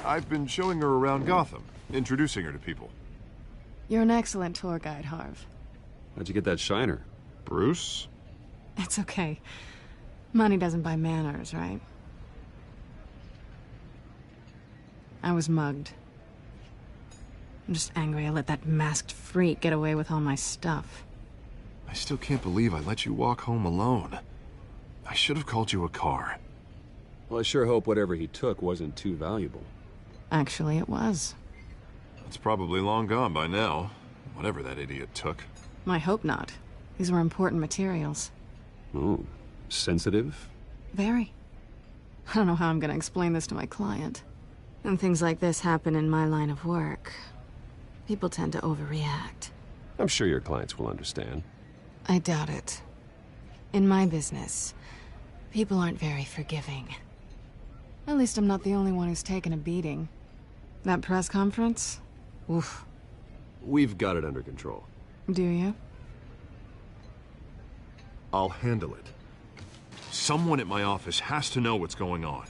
I've been showing her around Gotham, introducing her to people. You're an excellent tour guide, Harv. How'd you get that shiner? Bruce? It's okay. Money doesn't buy manners, right? I was mugged. I'm just angry I let that masked freak get away with all my stuff. I still can't believe I let you walk home alone. I should have called you a car. Well, I sure hope whatever he took wasn't too valuable. Actually, it was. It's probably long gone by now, whatever that idiot took. I hope not. These were important materials. Ooh, sensitive? Very. I don't know how I'm gonna explain this to my client. When things like this happen in my line of work, people tend to overreact. I'm sure your clients will understand. I doubt it. In my business, people aren't very forgiving. At least I'm not the only one who's taken a beating. That press conference? Oof. We've got it under control. Do you? I'll handle it. Someone at my office has to know what's going on.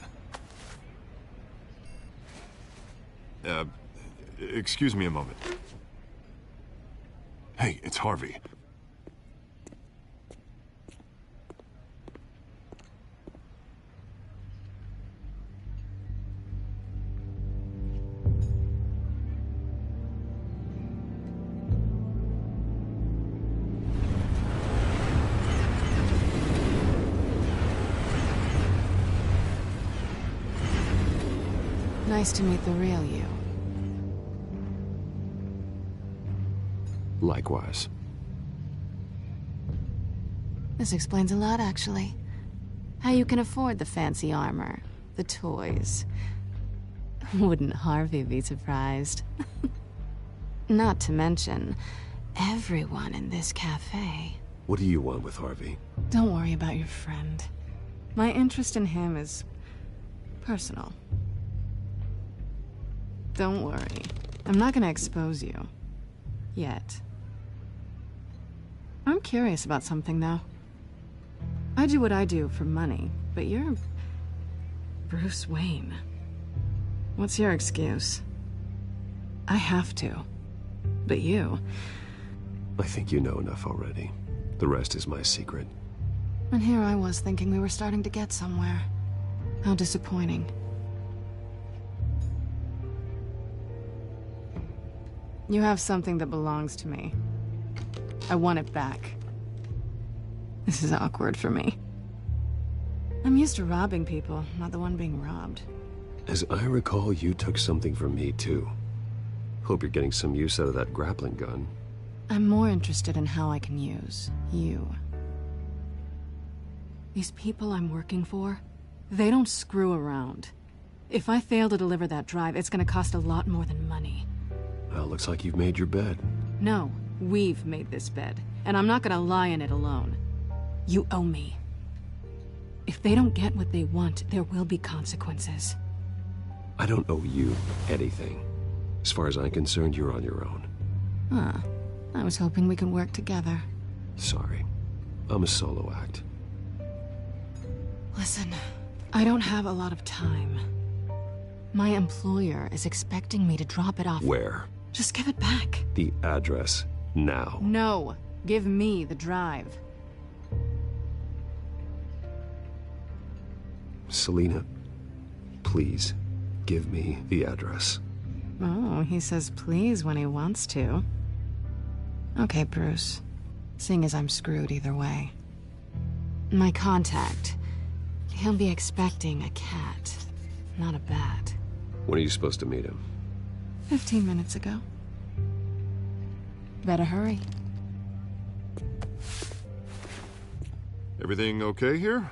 Excuse me a moment. Hey, it's Harvey. Nice to meet the real you. Likewise. This explains a lot, actually. How you can afford the fancy armor, the toys. Wouldn't Harvey be surprised? Not to mention, everyone in this cafe. What do you want with Harvey? Don't worry about your friend. My interest in him is personal. Don't worry. I'm not gonna expose you. Yet. I'm curious about something, though. I do what I do for money, but you're... Bruce Wayne. What's your excuse? I have to. But you... I think you know enough already. The rest is my secret. And here I was thinking we were starting to get somewhere. How disappointing. You have something that belongs to me. I want it back. This is awkward for me. I'm used to robbing people, not the one being robbed. As I recall, you took something from me, too. Hope you're getting some use out of that grappling gun. I'm more interested in how I can use you. These people I'm working for, they don't screw around. If I fail to deliver that drive, it's gonna cost a lot more than money. Well, looks like you've made your bed. No, we've made this bed, and I'm not gonna lie in it alone. You owe me. If they don't get what they want, there will be consequences. I don't owe you anything. As far as I'm concerned, you're on your own. Huh. I was hoping we could work together. Sorry. I'm a solo act. Listen, I don't have a lot of time. My employer is expecting me to drop it off. Where? Just give it back. The address, now. No. Give me the drive. Selina, please, give me the address. Oh, he says please when he wants to. Okay, Bruce. Seeing as I'm screwed either way. My contact. He'll be expecting a cat, not a bat. When are you supposed to meet him? 15 minutes ago. Better hurry. Everything okay here?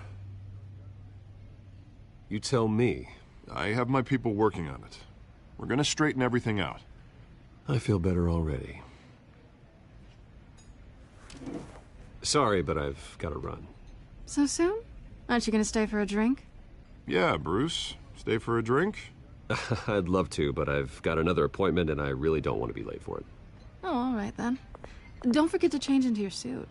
You tell me. I have my people working on it. We're gonna straighten everything out. I feel better already. Sorry, but I've got to run. So soon? Aren't you gonna stay for a drink? Yeah, Bruce. Stay for a drink? I'd love to, but I've got another appointment and I really don't want to be late for it. Oh, all right then. Don't forget to change into your suit.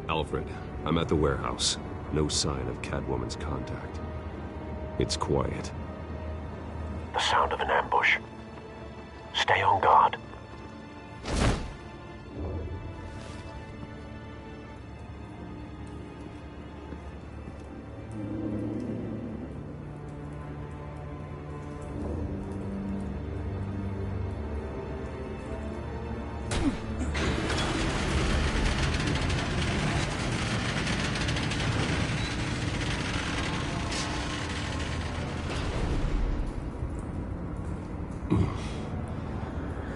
Alfred, I'm at the warehouse. No sign of Catwoman's contact. It's quiet. The sound of an ambush. Stay on guard.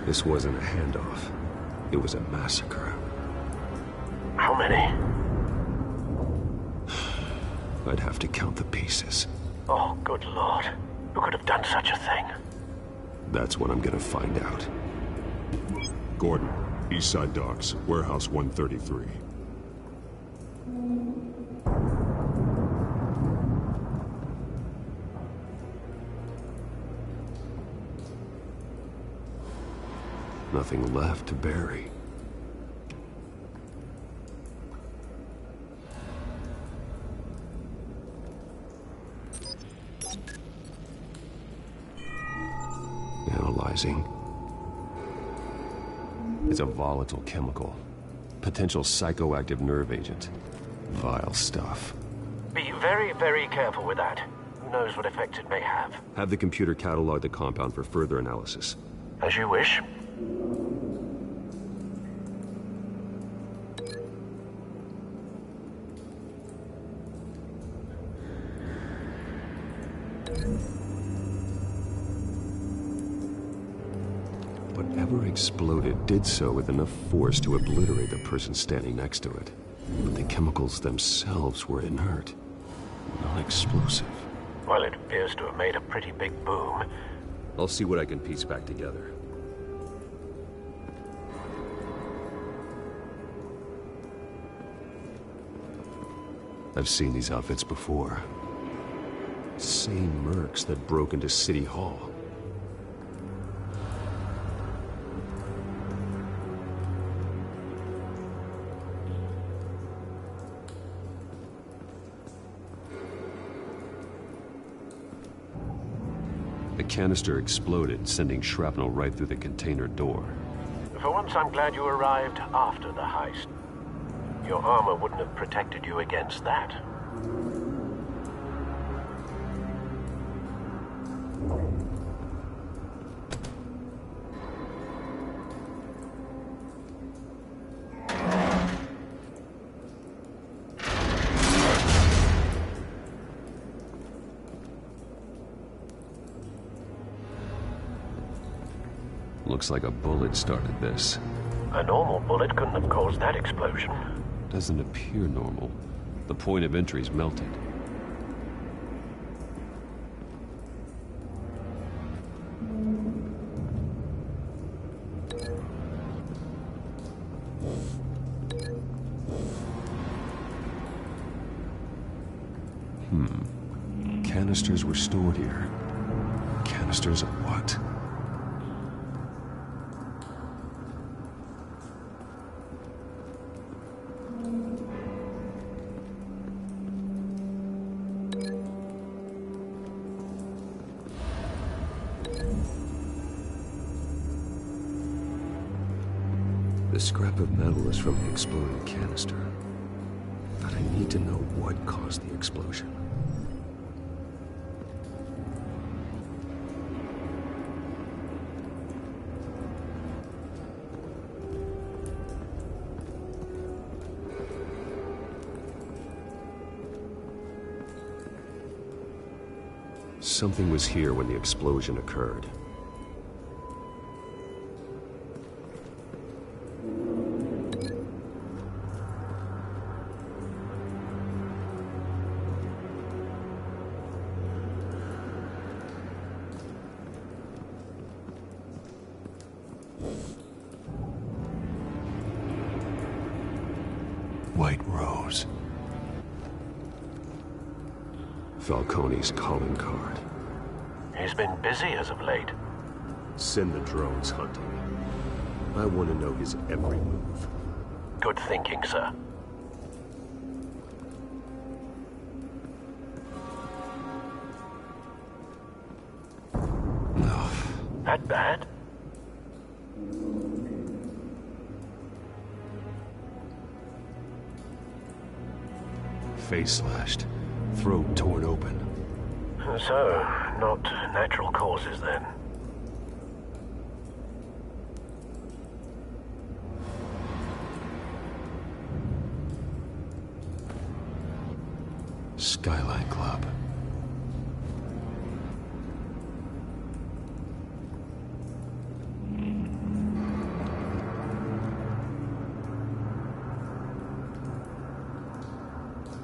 This wasn't a handoff. It was a massacre. How many? I'd have to count the pieces. Oh, good Lord. Who could have done such a thing? That's what I'm gonna find out. Gordon, Eastside Docks, Warehouse 133. Nothing left to bury. Analyzing. It's a volatile chemical. Potential psychoactive nerve agent. Vile stuff. Be very, very careful with that. Who knows what effects it may have. Have the computer catalog the compound for further analysis. As you wish. Whatever exploded did so with enough force to obliterate the person standing next to it. But the chemicals themselves were inert, non-explosive. Well, it appears to have made a pretty big boom. I'll see what I can piece back together. I've seen these outfits before. Same mercs that broke into City Hall. The canister exploded, sending shrapnel right through the container door. For once, I'm glad you arrived after the heist. Your armor wouldn't have protected you against that. Looks like a bullet started this. A normal bullet couldn't have caused that explosion. Doesn't appear normal. The point of entry's melted. Canisters were stored here. Canisters of what? The scrap of metal is from the exploding canister. But I need to know what caused the explosion. Something was here when the explosion occurred. White Rose. Falcone's calling card. He's been busy as of late. Send the drones hunting. I want to know his every move. Good thinking, sir. That bad? Face slashed, throat torn open. So, not natural causes then. Skyline Club.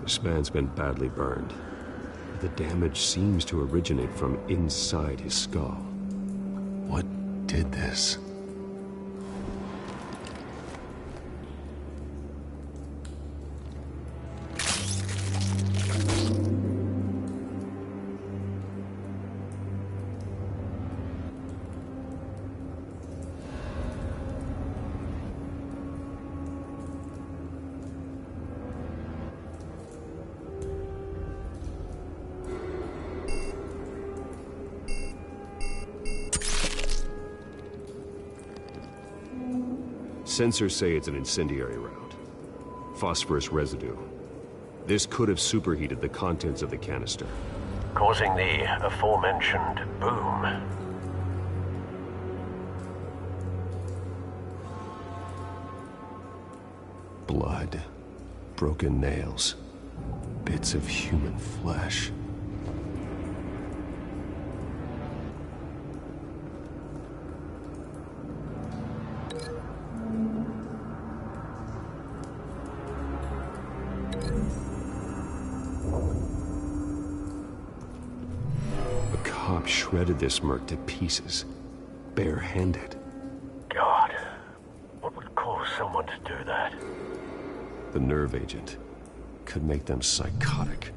This man's been badly burned. The damage seems to originate from inside his skull. What did this? Sensors say it's an incendiary round. Phosphorus residue. This could have superheated the contents of the canister, causing the aforementioned boom. Blood, broken nails, bits of human flesh. Shredded this merc to pieces, bare-handed. God, what would cause someone to do that? The nerve agent could make them psychotic.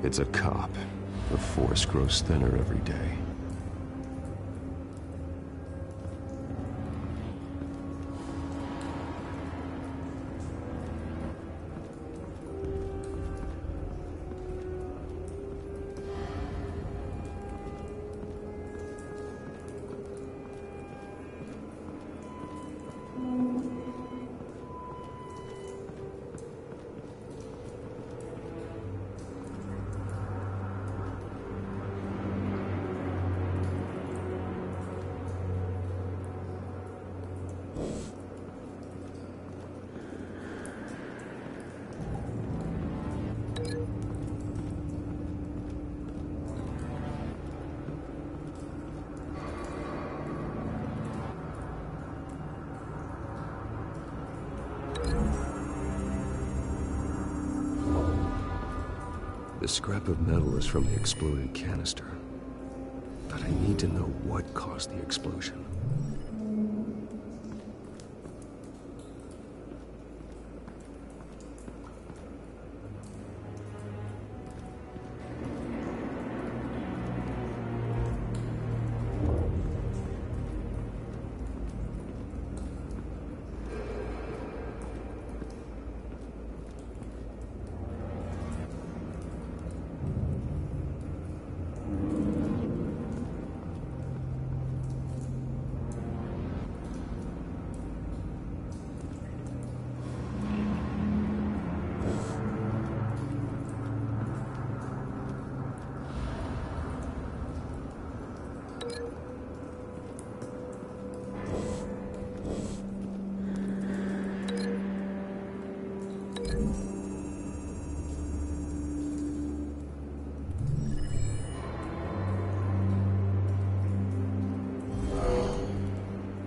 It's a cop. The force grows thinner every day. The scrap of metal is from the exploded canister. But I need to know what caused the explosion.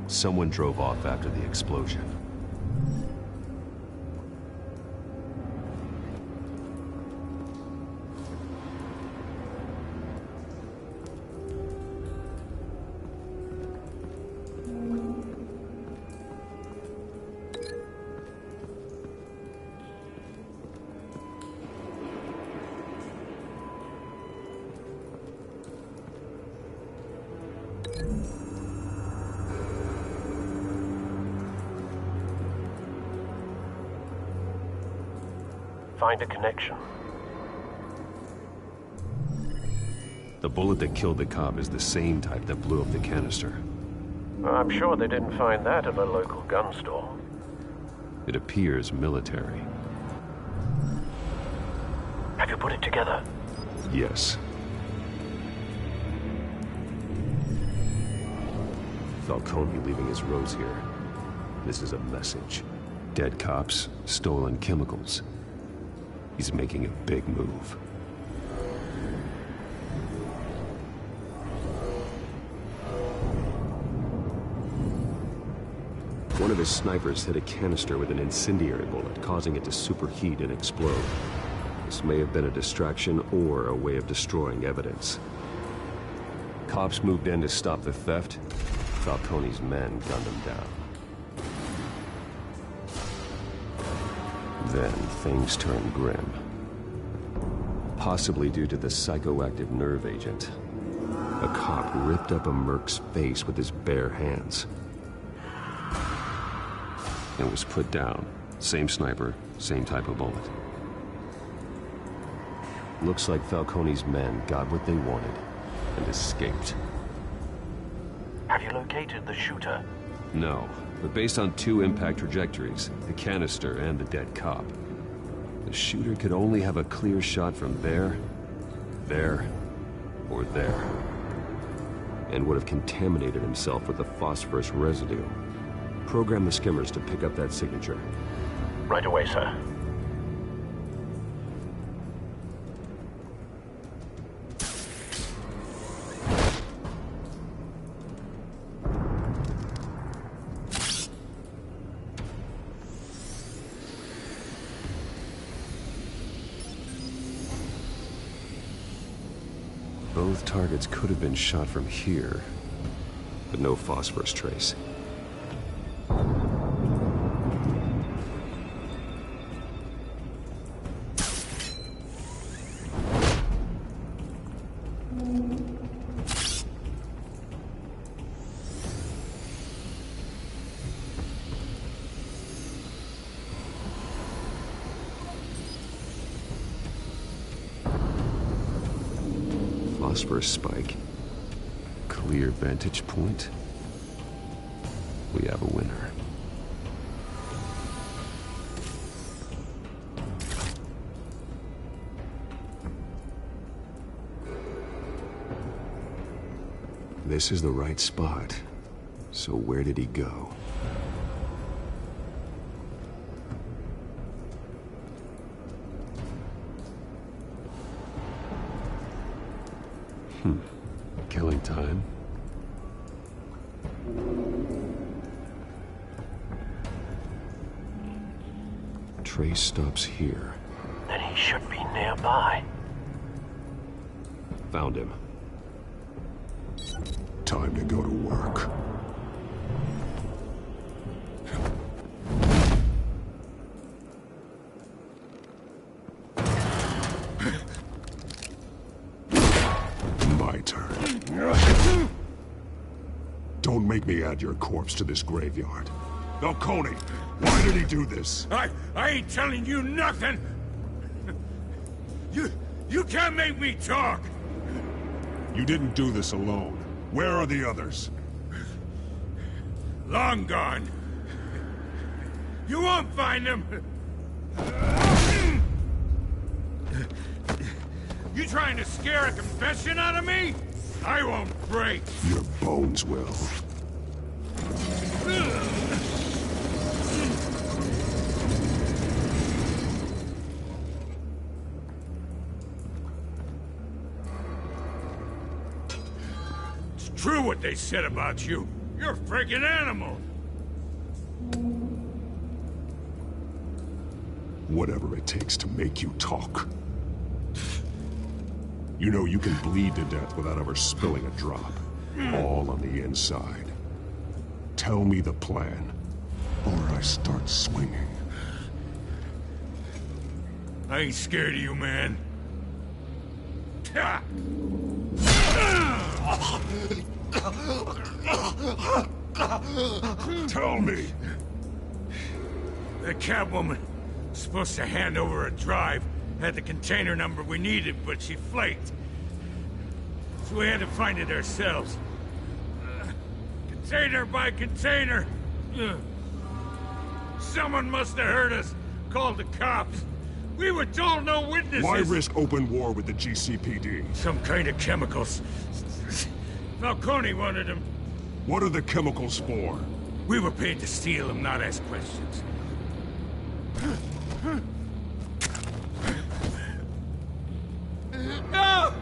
Someone drove off after the explosion. Find a connection. The bullet that killed the cop is the same type that blew up the canister. I'm sure they didn't find that at a local gun store. It appears military. Have you put it together? Yes. Falcone leaving his rose here. This is a message. Dead cops, stolen chemicals. He's making a big move. One of his snipers hit a canister with an incendiary bullet, causing it to superheat and explode. This may have been a distraction or a way of destroying evidence. Cops moved in to stop the theft. Falcone's men gunned him down. Then things turned grim. Possibly due to the psychoactive nerve agent. A cop ripped up a merc's face with his bare hands. And was put down. Same sniper, same type of bullet. Looks like Falcone's men got what they wanted and escaped. Have you located the shooter? No, but based on two impact trajectories, the canister and the dead cop, the shooter could only have a clear shot from there, or there, and would have contaminated himself with the phosphorus residue. Program the skimmers to pick up that signature. Right away, sir. Both targets could have been shot from here, but no phosphorus trace. Phosphorus spike. Clear vantage point. We have a winner. This is the right spot. So where did he go? Killing time. Trace stops here. Then he should be nearby. Found him. Time to go to work. My turn. Don't make me add your corpse to this graveyard. Falcone, why did he do this? I ain't telling you nothing! You can't make me talk! You didn't do this alone. Where are the others? Long gone. You won't find them! You trying to scare a confession out of me? I won't break! Your bones will. It's true what they said about you. You're a freaking animal! Whatever it takes to make you talk. You know you can bleed to death without ever spilling a drop. All on the inside. Tell me the plan, or I start swinging. I ain't scared of you, man. Tell me! The Catwoman was supposed to hand over a drive. Had the container number we needed, but she flaked. So we had to find it ourselves. Container by container. Someone must have heard us. Called the cops. We were told no witnesses. Why risk open war with the GCPD? Some kind of chemicals. Falcone wanted them. What are the chemicals for? We were paid to steal them, not ask questions. No!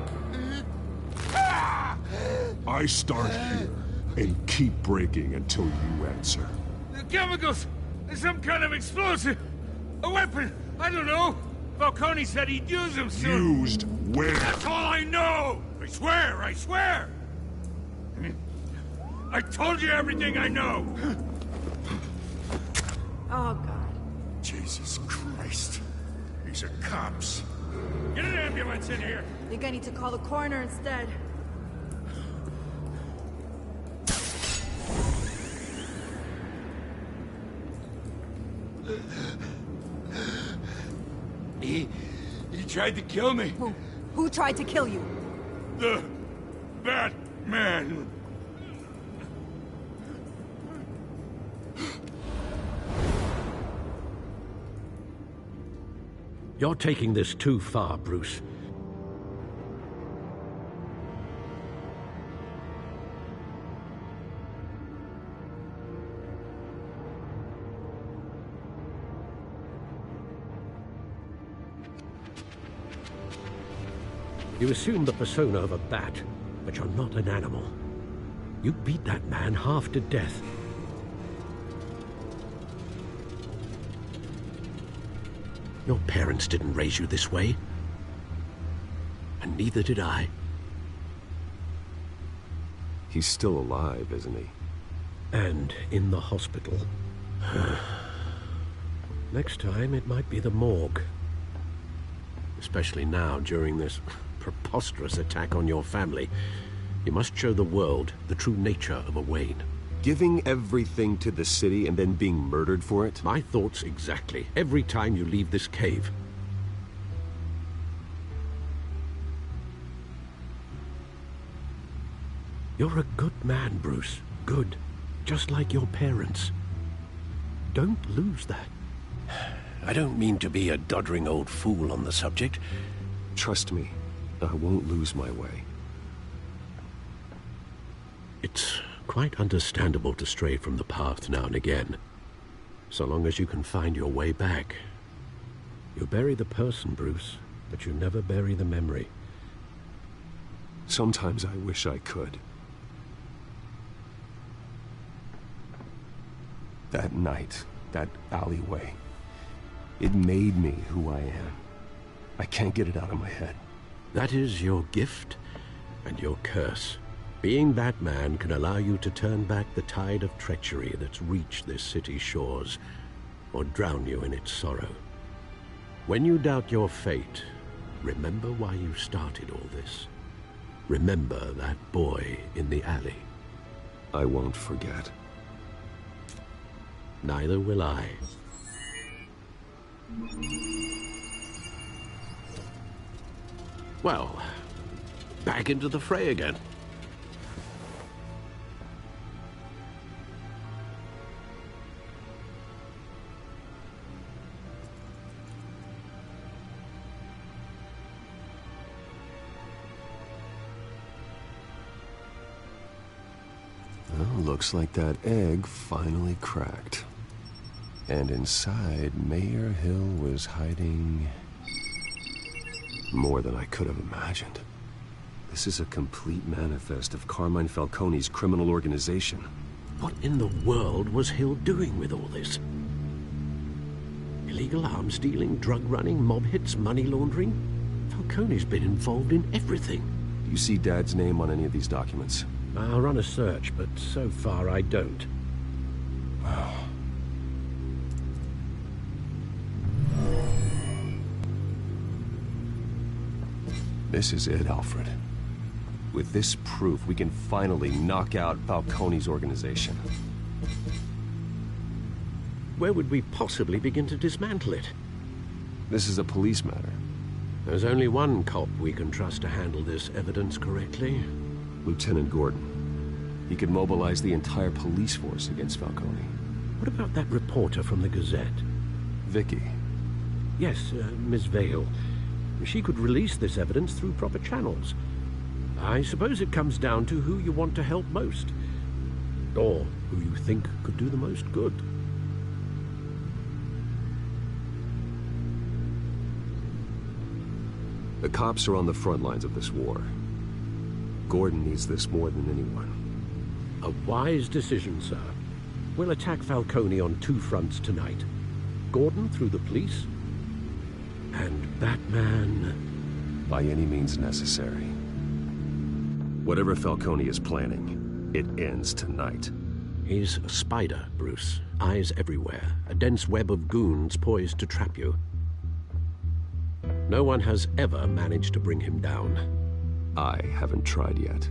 I start here and keep breaking until you answer. The chemicals! There's some kind of explosive! A weapon! I don't know! Falcone said he'd use them soon. Used where? That's all I know! I swear, I swear! I told you everything I know! Oh, God. Jesus Christ. These are cops. Get an ambulance in here! I think I need to call the coroner instead. He tried to kill me. Who tried to kill you? The Batman. You're taking this too far, Bruce. You assume the persona of a bat, but you're not an animal. You beat that man half to death. Your parents didn't raise you this way. And neither did I. He's still alive, isn't he? And in the hospital. Next time, it might be the morgue. Especially now, during this preposterous attack on your family. You must show the world the true nature of a Wayne. Giving everything to the city and then being murdered for it? My thoughts exactly. Every time you leave this cave. You're a good man, Bruce. Good. Just like your parents. Don't lose that. I don't mean to be a doddering old fool on the subject. Trust me, I won't lose my way. It's quite understandable to stray from the path now and again. So long as you can find your way back. You bury the person, Bruce, but you never bury the memory. Sometimes I wish I could. That night, that alleyway, it made me who I am. I can't get it out of my head. That is your gift? And your curse. Being Batman can allow you to turn back the tide of treachery that's reached this city's shores, or drown you in its sorrow. When you doubt your fate, remember why you started all this. Remember that boy in the alley. I won't forget. Neither will I. Well, back into the fray again. Well, looks like that egg finally cracked. And inside, Mayor Hill was hiding more than I could have imagined. This is a complete manifest of Carmine Falcone's criminal organization. What in the world was Hill doing with all this? Illegal arms dealing, drug running, mob hits, money laundering? Falcone's been involved in everything. Do you see Dad's name on any of these documents? I'll run a search, but so far I don't. Wow. This is it, Alfred. With this proof, we can finally knock out Falcone's organization. Where would we possibly begin to dismantle it? This is a police matter. There's only one cop we can trust to handle this evidence correctly. Lieutenant Gordon. He could mobilize the entire police force against Falcone. What about that reporter from the Gazette? Vicky. Yes, Miss Vale. She could release this evidence through proper channels. I suppose it comes down to who you want to help most. Or who you think could do the most good. The cops are on the front lines of this war. Gordon needs this more than anyone. A wise decision, sir. We'll attack Falcone on two fronts tonight. Gordon through the police, and Batman... by any means necessary. Whatever Falcone is planning, it ends tonight. He's a spider, Bruce. Eyes everywhere. A dense web of goons poised to trap you. No one has ever managed to bring him down. I haven't tried yet.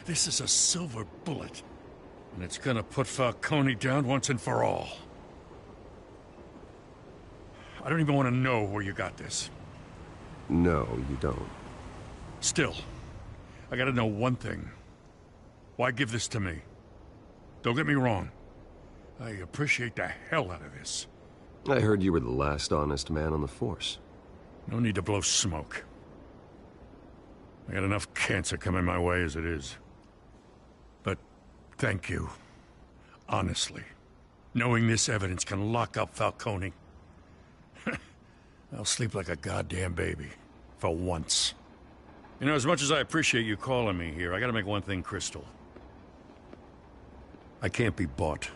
This is a silver bullet. And it's gonna put Falcone down once and for all. I don't even want to know where you got this. No, you don't. Still, I gotta know one thing. Why give this to me? Don't get me wrong. I appreciate the hell out of this. I heard you were the last honest man on the force. No need to blow smoke. I got enough cancer coming my way as it is. But thank you. Honestly. Knowing this evidence can lock up Falcone. I'll sleep like a goddamn baby. For once. You know, as much as I appreciate you calling me here, I gotta make one thing crystal. I can't be bought.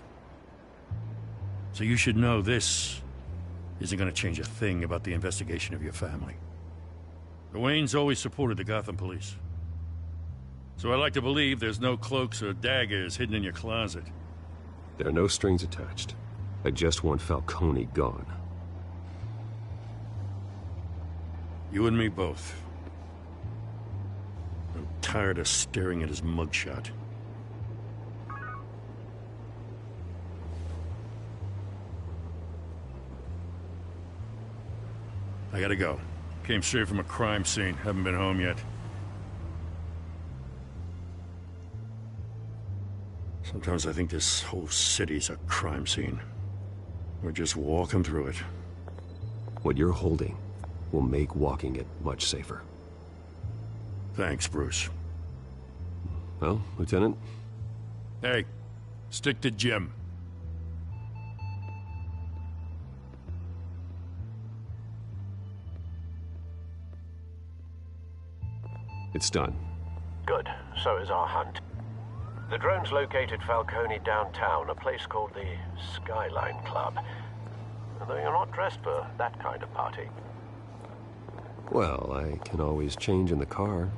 So you should know this isn't gonna change a thing about the investigation of your family. The Waynes always supported the Gotham police. So I like to believe there's no cloaks or daggers hidden in your closet. There are no strings attached. I just want Falcone gone. You and me both. I'm tired of staring at his mugshot. I gotta go. Came straight from a crime scene. Haven't been home yet. Sometimes I think this whole city's a crime scene. We're just walking through it. What you're holding will make walking it much safer. Thanks, Bruce. Well, Lieutenant? Hey, stick to Jim. It's done. Good. So is our hunt. The drone's located Falcone downtown, a place called the Skyline Club. Although you're not dressed for that kind of party. Well, I can always change in the car.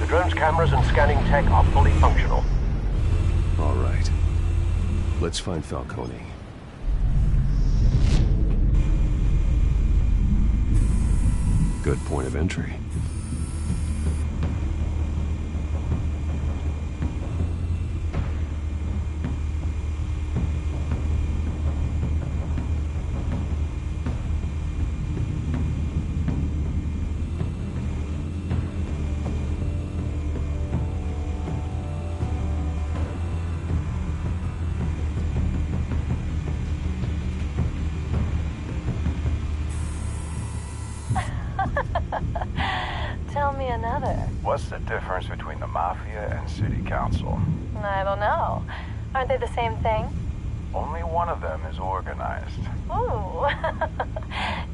Drone's cameras and scanning tech are fully functional. All right. Let's find Falcone. Good point of entry. Tell me another. What's the difference between the Mafia and City Council? I don't know. Aren't they the same thing? Only one of them is organized. Ooh.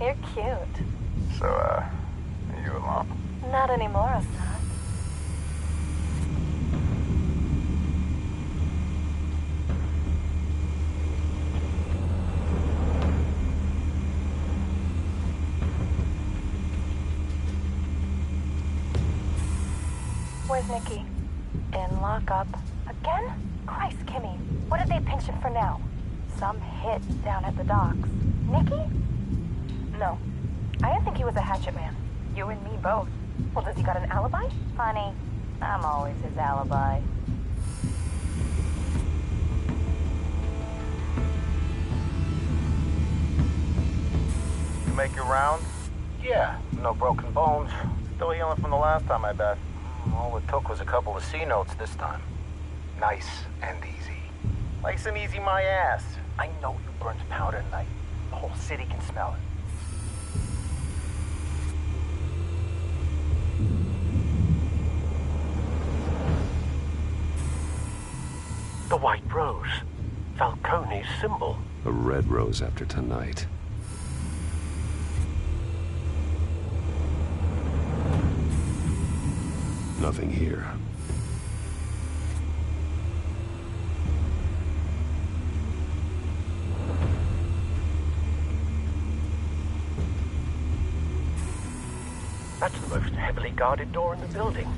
You're cute. So, are you alone? Not anymore, Assad. Where's Nikki? In lockup. Again? Christ, Kimmy. What did they pinch him for now? Some hit down at the docks. Nikki? No. I didn't think he was a hatchet man. You and me both. Well, does he got an alibi? Honey, I'm always his alibi. You make your rounds? Yeah, no broken bones. Still healing from the last time, I bet. All it took was a couple of C notes this time. Nice and easy. Nice and easy my ass. I know you burned powder tonight. The whole city can smell it. The white rose. Falcone's symbol. A red rose after tonight. Nothing here. That's the most heavily guarded door in the building.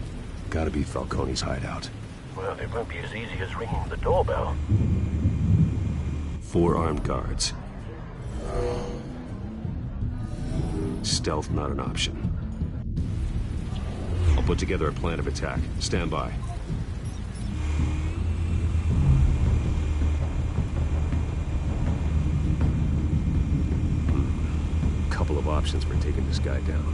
Gotta be Falcone's hideout. Well, it won't be as easy as ringing the doorbell. 4 armed guards. Stealth not an option. I'll put together a plan of attack. Stand by. Couple of options for taking this guy down.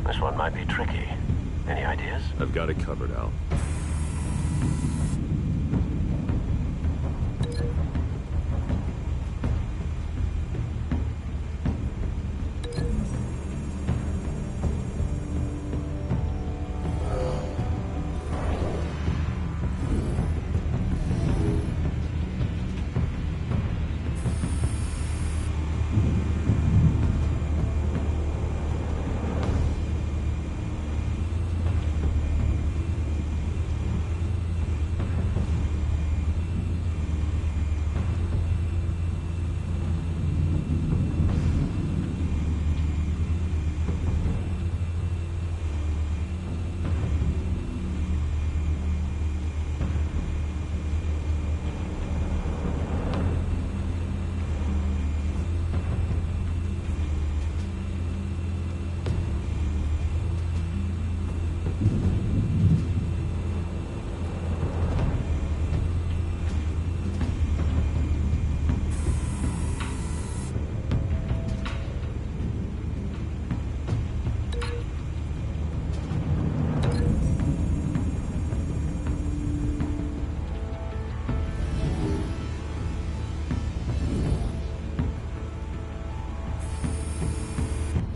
This one might be tricky. Any ideas? I've got it covered, Al.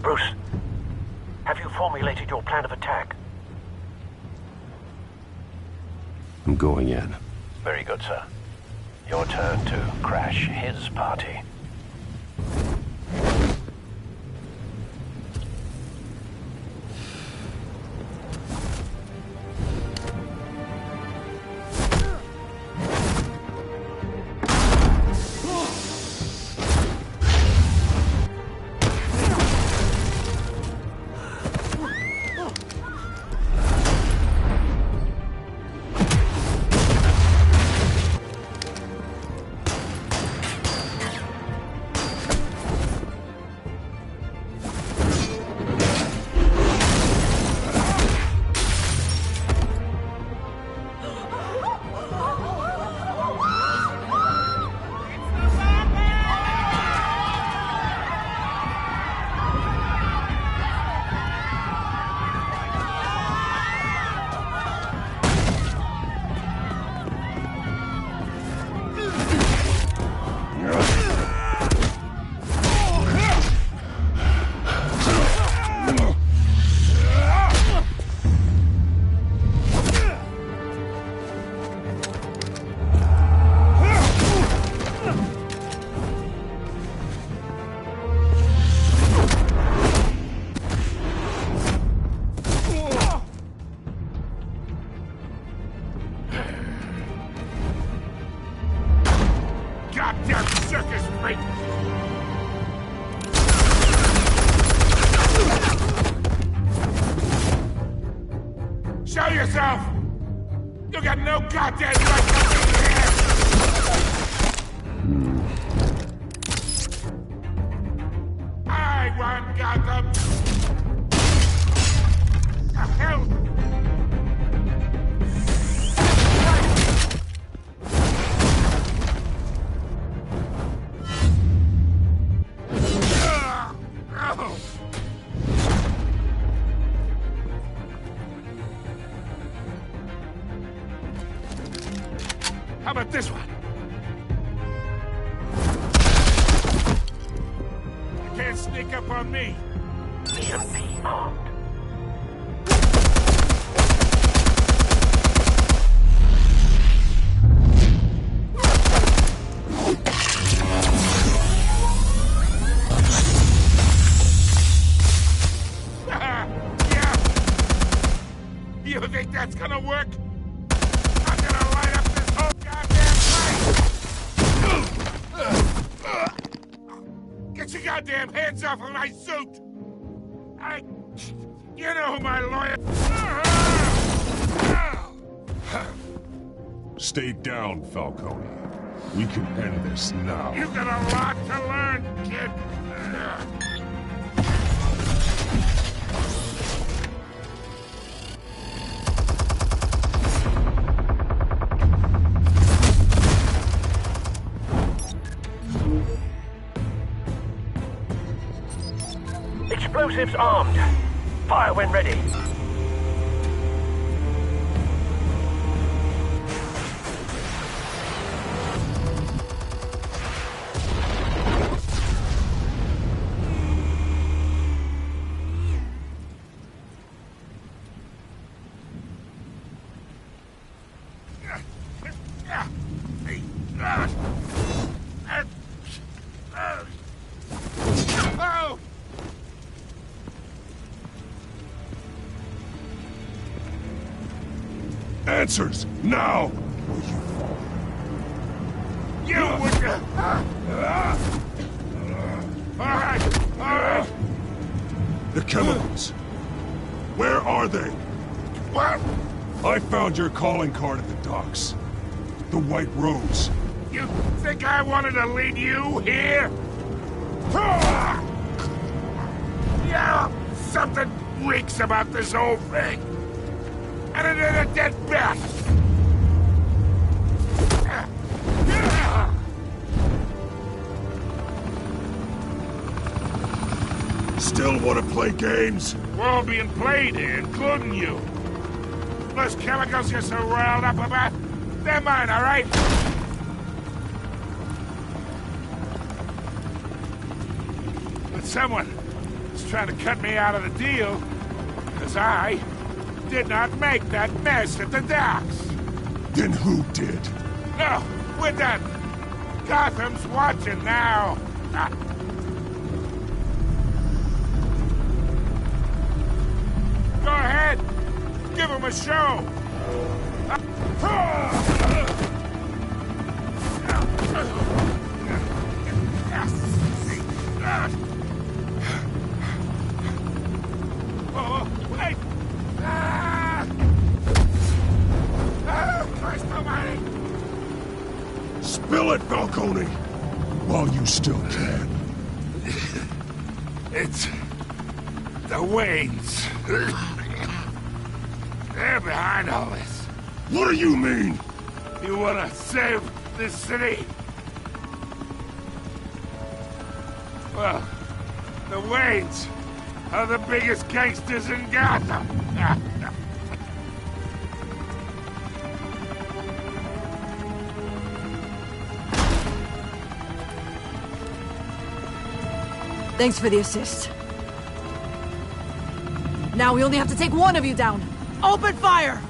Bruce, have you formulated your plan of attack? I'm going in. Very good, sir. Your turn to crash his party. Goddamn circus freak! Show yourself! You got no goddamn right to be here! I won Gotham! The hell! How about this one? You can't sneak up on me. BMP armed. that's gonna work? I'm gonna light up this whole goddamn place! Get your goddamn hands off of my suit! You know who my lawyer... Stay down, Falcone. We can end this now. You got a lot to learn, kid. Explosives armed. Fire when ready. Answers, now! You would... All right. The chemicals. Where are they? What? I found your calling card at the docks. The White Rose. You think I wanted to lead you here? Yeah, something reeks about this whole thing. And it ain't a dead bat. Still want to play games? We're all being played here, including you. Those chemicals you're so riled up about, they're mine, all right? But someone is trying to cut me out of the deal, because I did not make that mess at the docks. Then who did? No, we're done. Gotham's watching now. Go ahead. Give him a show. Oh, wait. Christ almighty. Spill it, Falcone! While you still can. It's... the Waynes. They're behind all this. What do you mean? You wanna save this city? Well, the Waynes are the biggest gangsters in Gotham. Thanks for the assist. Now we only have to take one of you down. Open fire!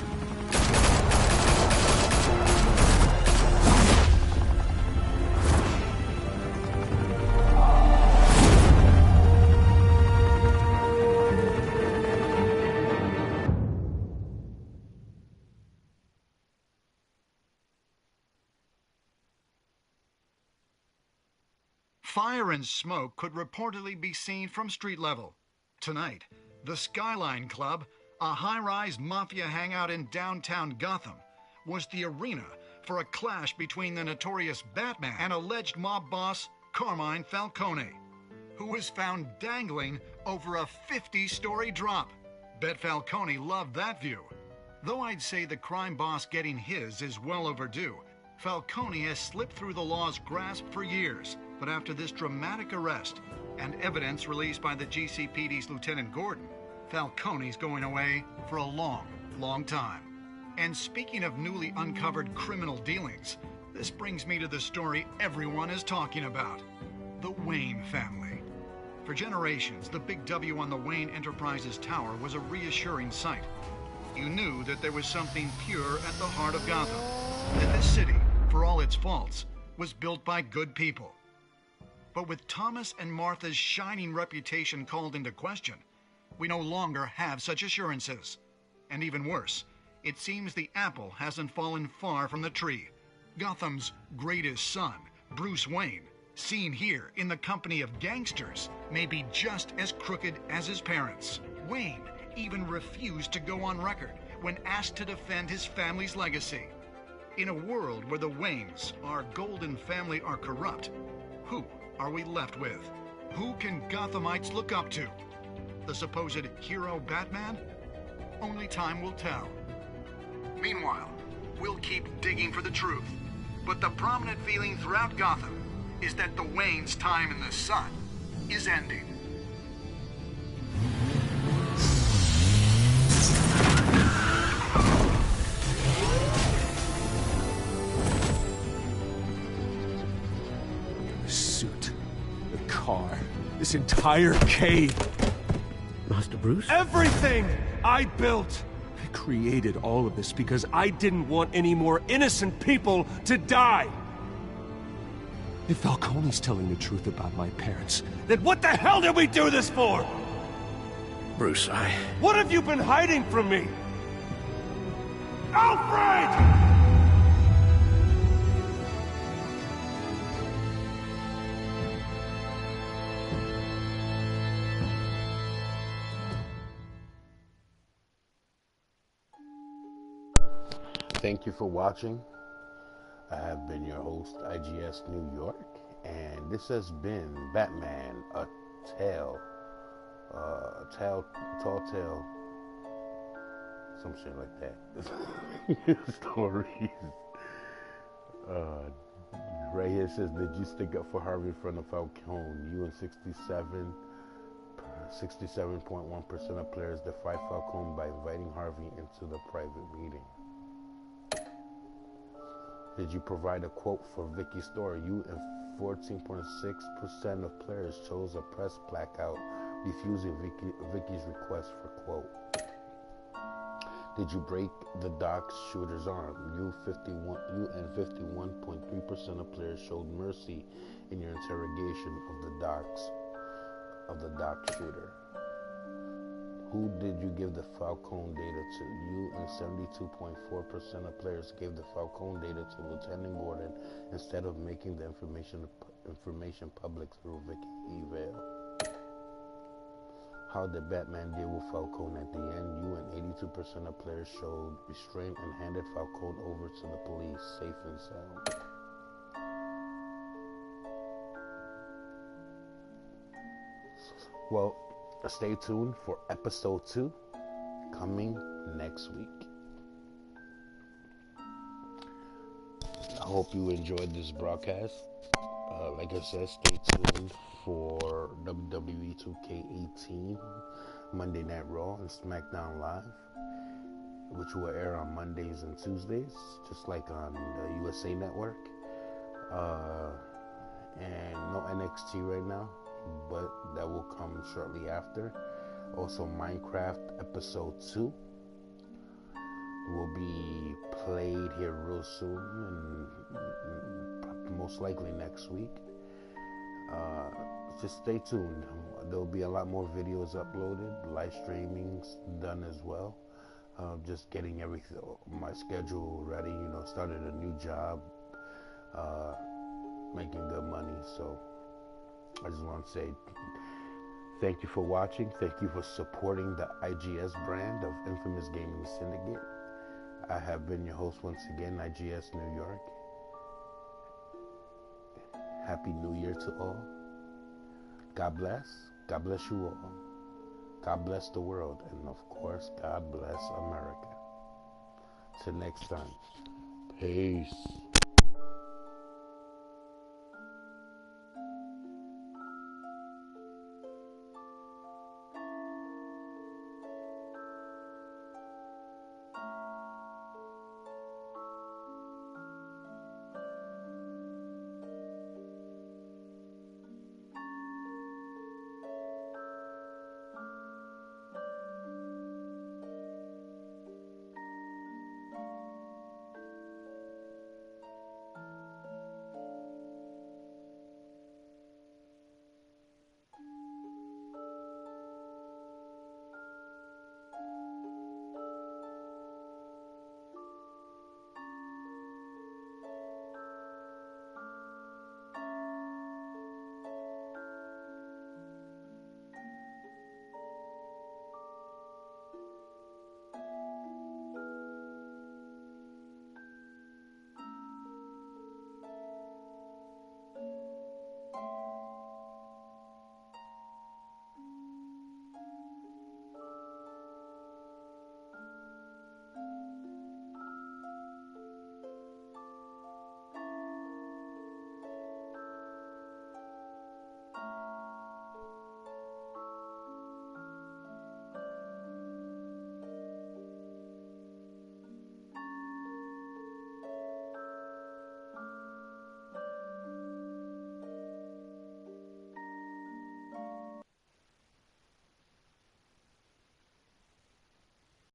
Fire and smoke could reportedly be seen from street level. Tonight, the Skyline Club, a high-rise mafia hangout in downtown Gotham, was the arena for a clash between the notorious Batman and alleged mob boss Carmine Falcone, who was found dangling over a 50-story drop. Bet Falcone loved that view. Though I'd say the crime boss getting his is well overdue, Falcone has slipped through the law's grasp for years. But after this dramatic arrest and evidence released by the GCPD's Lieutenant Gordon, Falcone's going away for a long, long time. And speaking of newly uncovered criminal dealings, this brings me to the story everyone is talking about: the Wayne family. For generations, the big W on the Wayne Enterprises Tower was a reassuring sight. You knew that there was something pure at the heart of Gotham, that this city, for all its faults, was built by good people. But with Thomas and Martha's shining reputation called into question, we no longer have such assurances. And even worse, it seems the apple hasn't fallen far from the tree. Gotham's greatest son, Bruce Wayne, seen here in the company of gangsters, may be just as crooked as his parents. Wayne even refused to go on record when asked to defend his family's legacy. In a world where the Waynes, our golden family, are corrupt, who are we left with? Who can Gothamites look up to? The supposed hero Batman? Only time will tell. Meanwhile, we'll keep digging for the truth. But the prominent feeling throughout Gotham is that the Waynes' time in the sun is ending. The suit, the car, this entire cave. Master Bruce? Everything I built! I created all of this because I didn't want any more innocent people to die! If Falcone's telling the truth about my parents, then what the hell did we do this for? Bruce, What have you been hiding from me? Alfred! Thank you for watching. I have been your host, iGS New York, and this has been Batman, a tall tale, some shit like that. Stories. Right here it says, did you stick up for Harvey in front of Falcone? You and 67.1% of players defy Falcone by inviting Harvey into the private meeting. Did you provide a quote for Vicky's story? You and 14.6% of players chose a press blackout, refusing Vicky's request for quote. Did you break the dock shooter's arm? You and 51.3% of players showed mercy in your interrogation of the dock shooter. Who did you give the Falcone data to? You and 72.4% of players gave the Falcone data to Lieutenant Gordon instead of making the information public through Vicky Evale. How did Batman deal with Falcone at the end? You and 82% of players showed restraint and handed Falcone over to the police, safe and sound. Well, stay tuned for episode 2 coming next week. I hope you enjoyed this broadcast. Like I said, stay tuned for WWE 2K18 Monday Night Raw and SmackDown Live, which will air on Mondays and Tuesdays, just like on the USA Network. And no NXT right now, but that will come shortly after. Also, Minecraft episode 2 will be played here real soon, and most likely next week. Just stay tuned. There'll be a lot more videos uploaded, live streamings done as well. Just getting everything, my schedule ready. Started a new job, making good money. So I just want to say thank you for watching. Thank you for supporting the IGS brand of Infamous Gaming Syndicate. I have been your host once again, iGS New York. Happy New Year to all. God bless. God bless you all. God bless the world. And of course, God bless America. Till next time. Peace.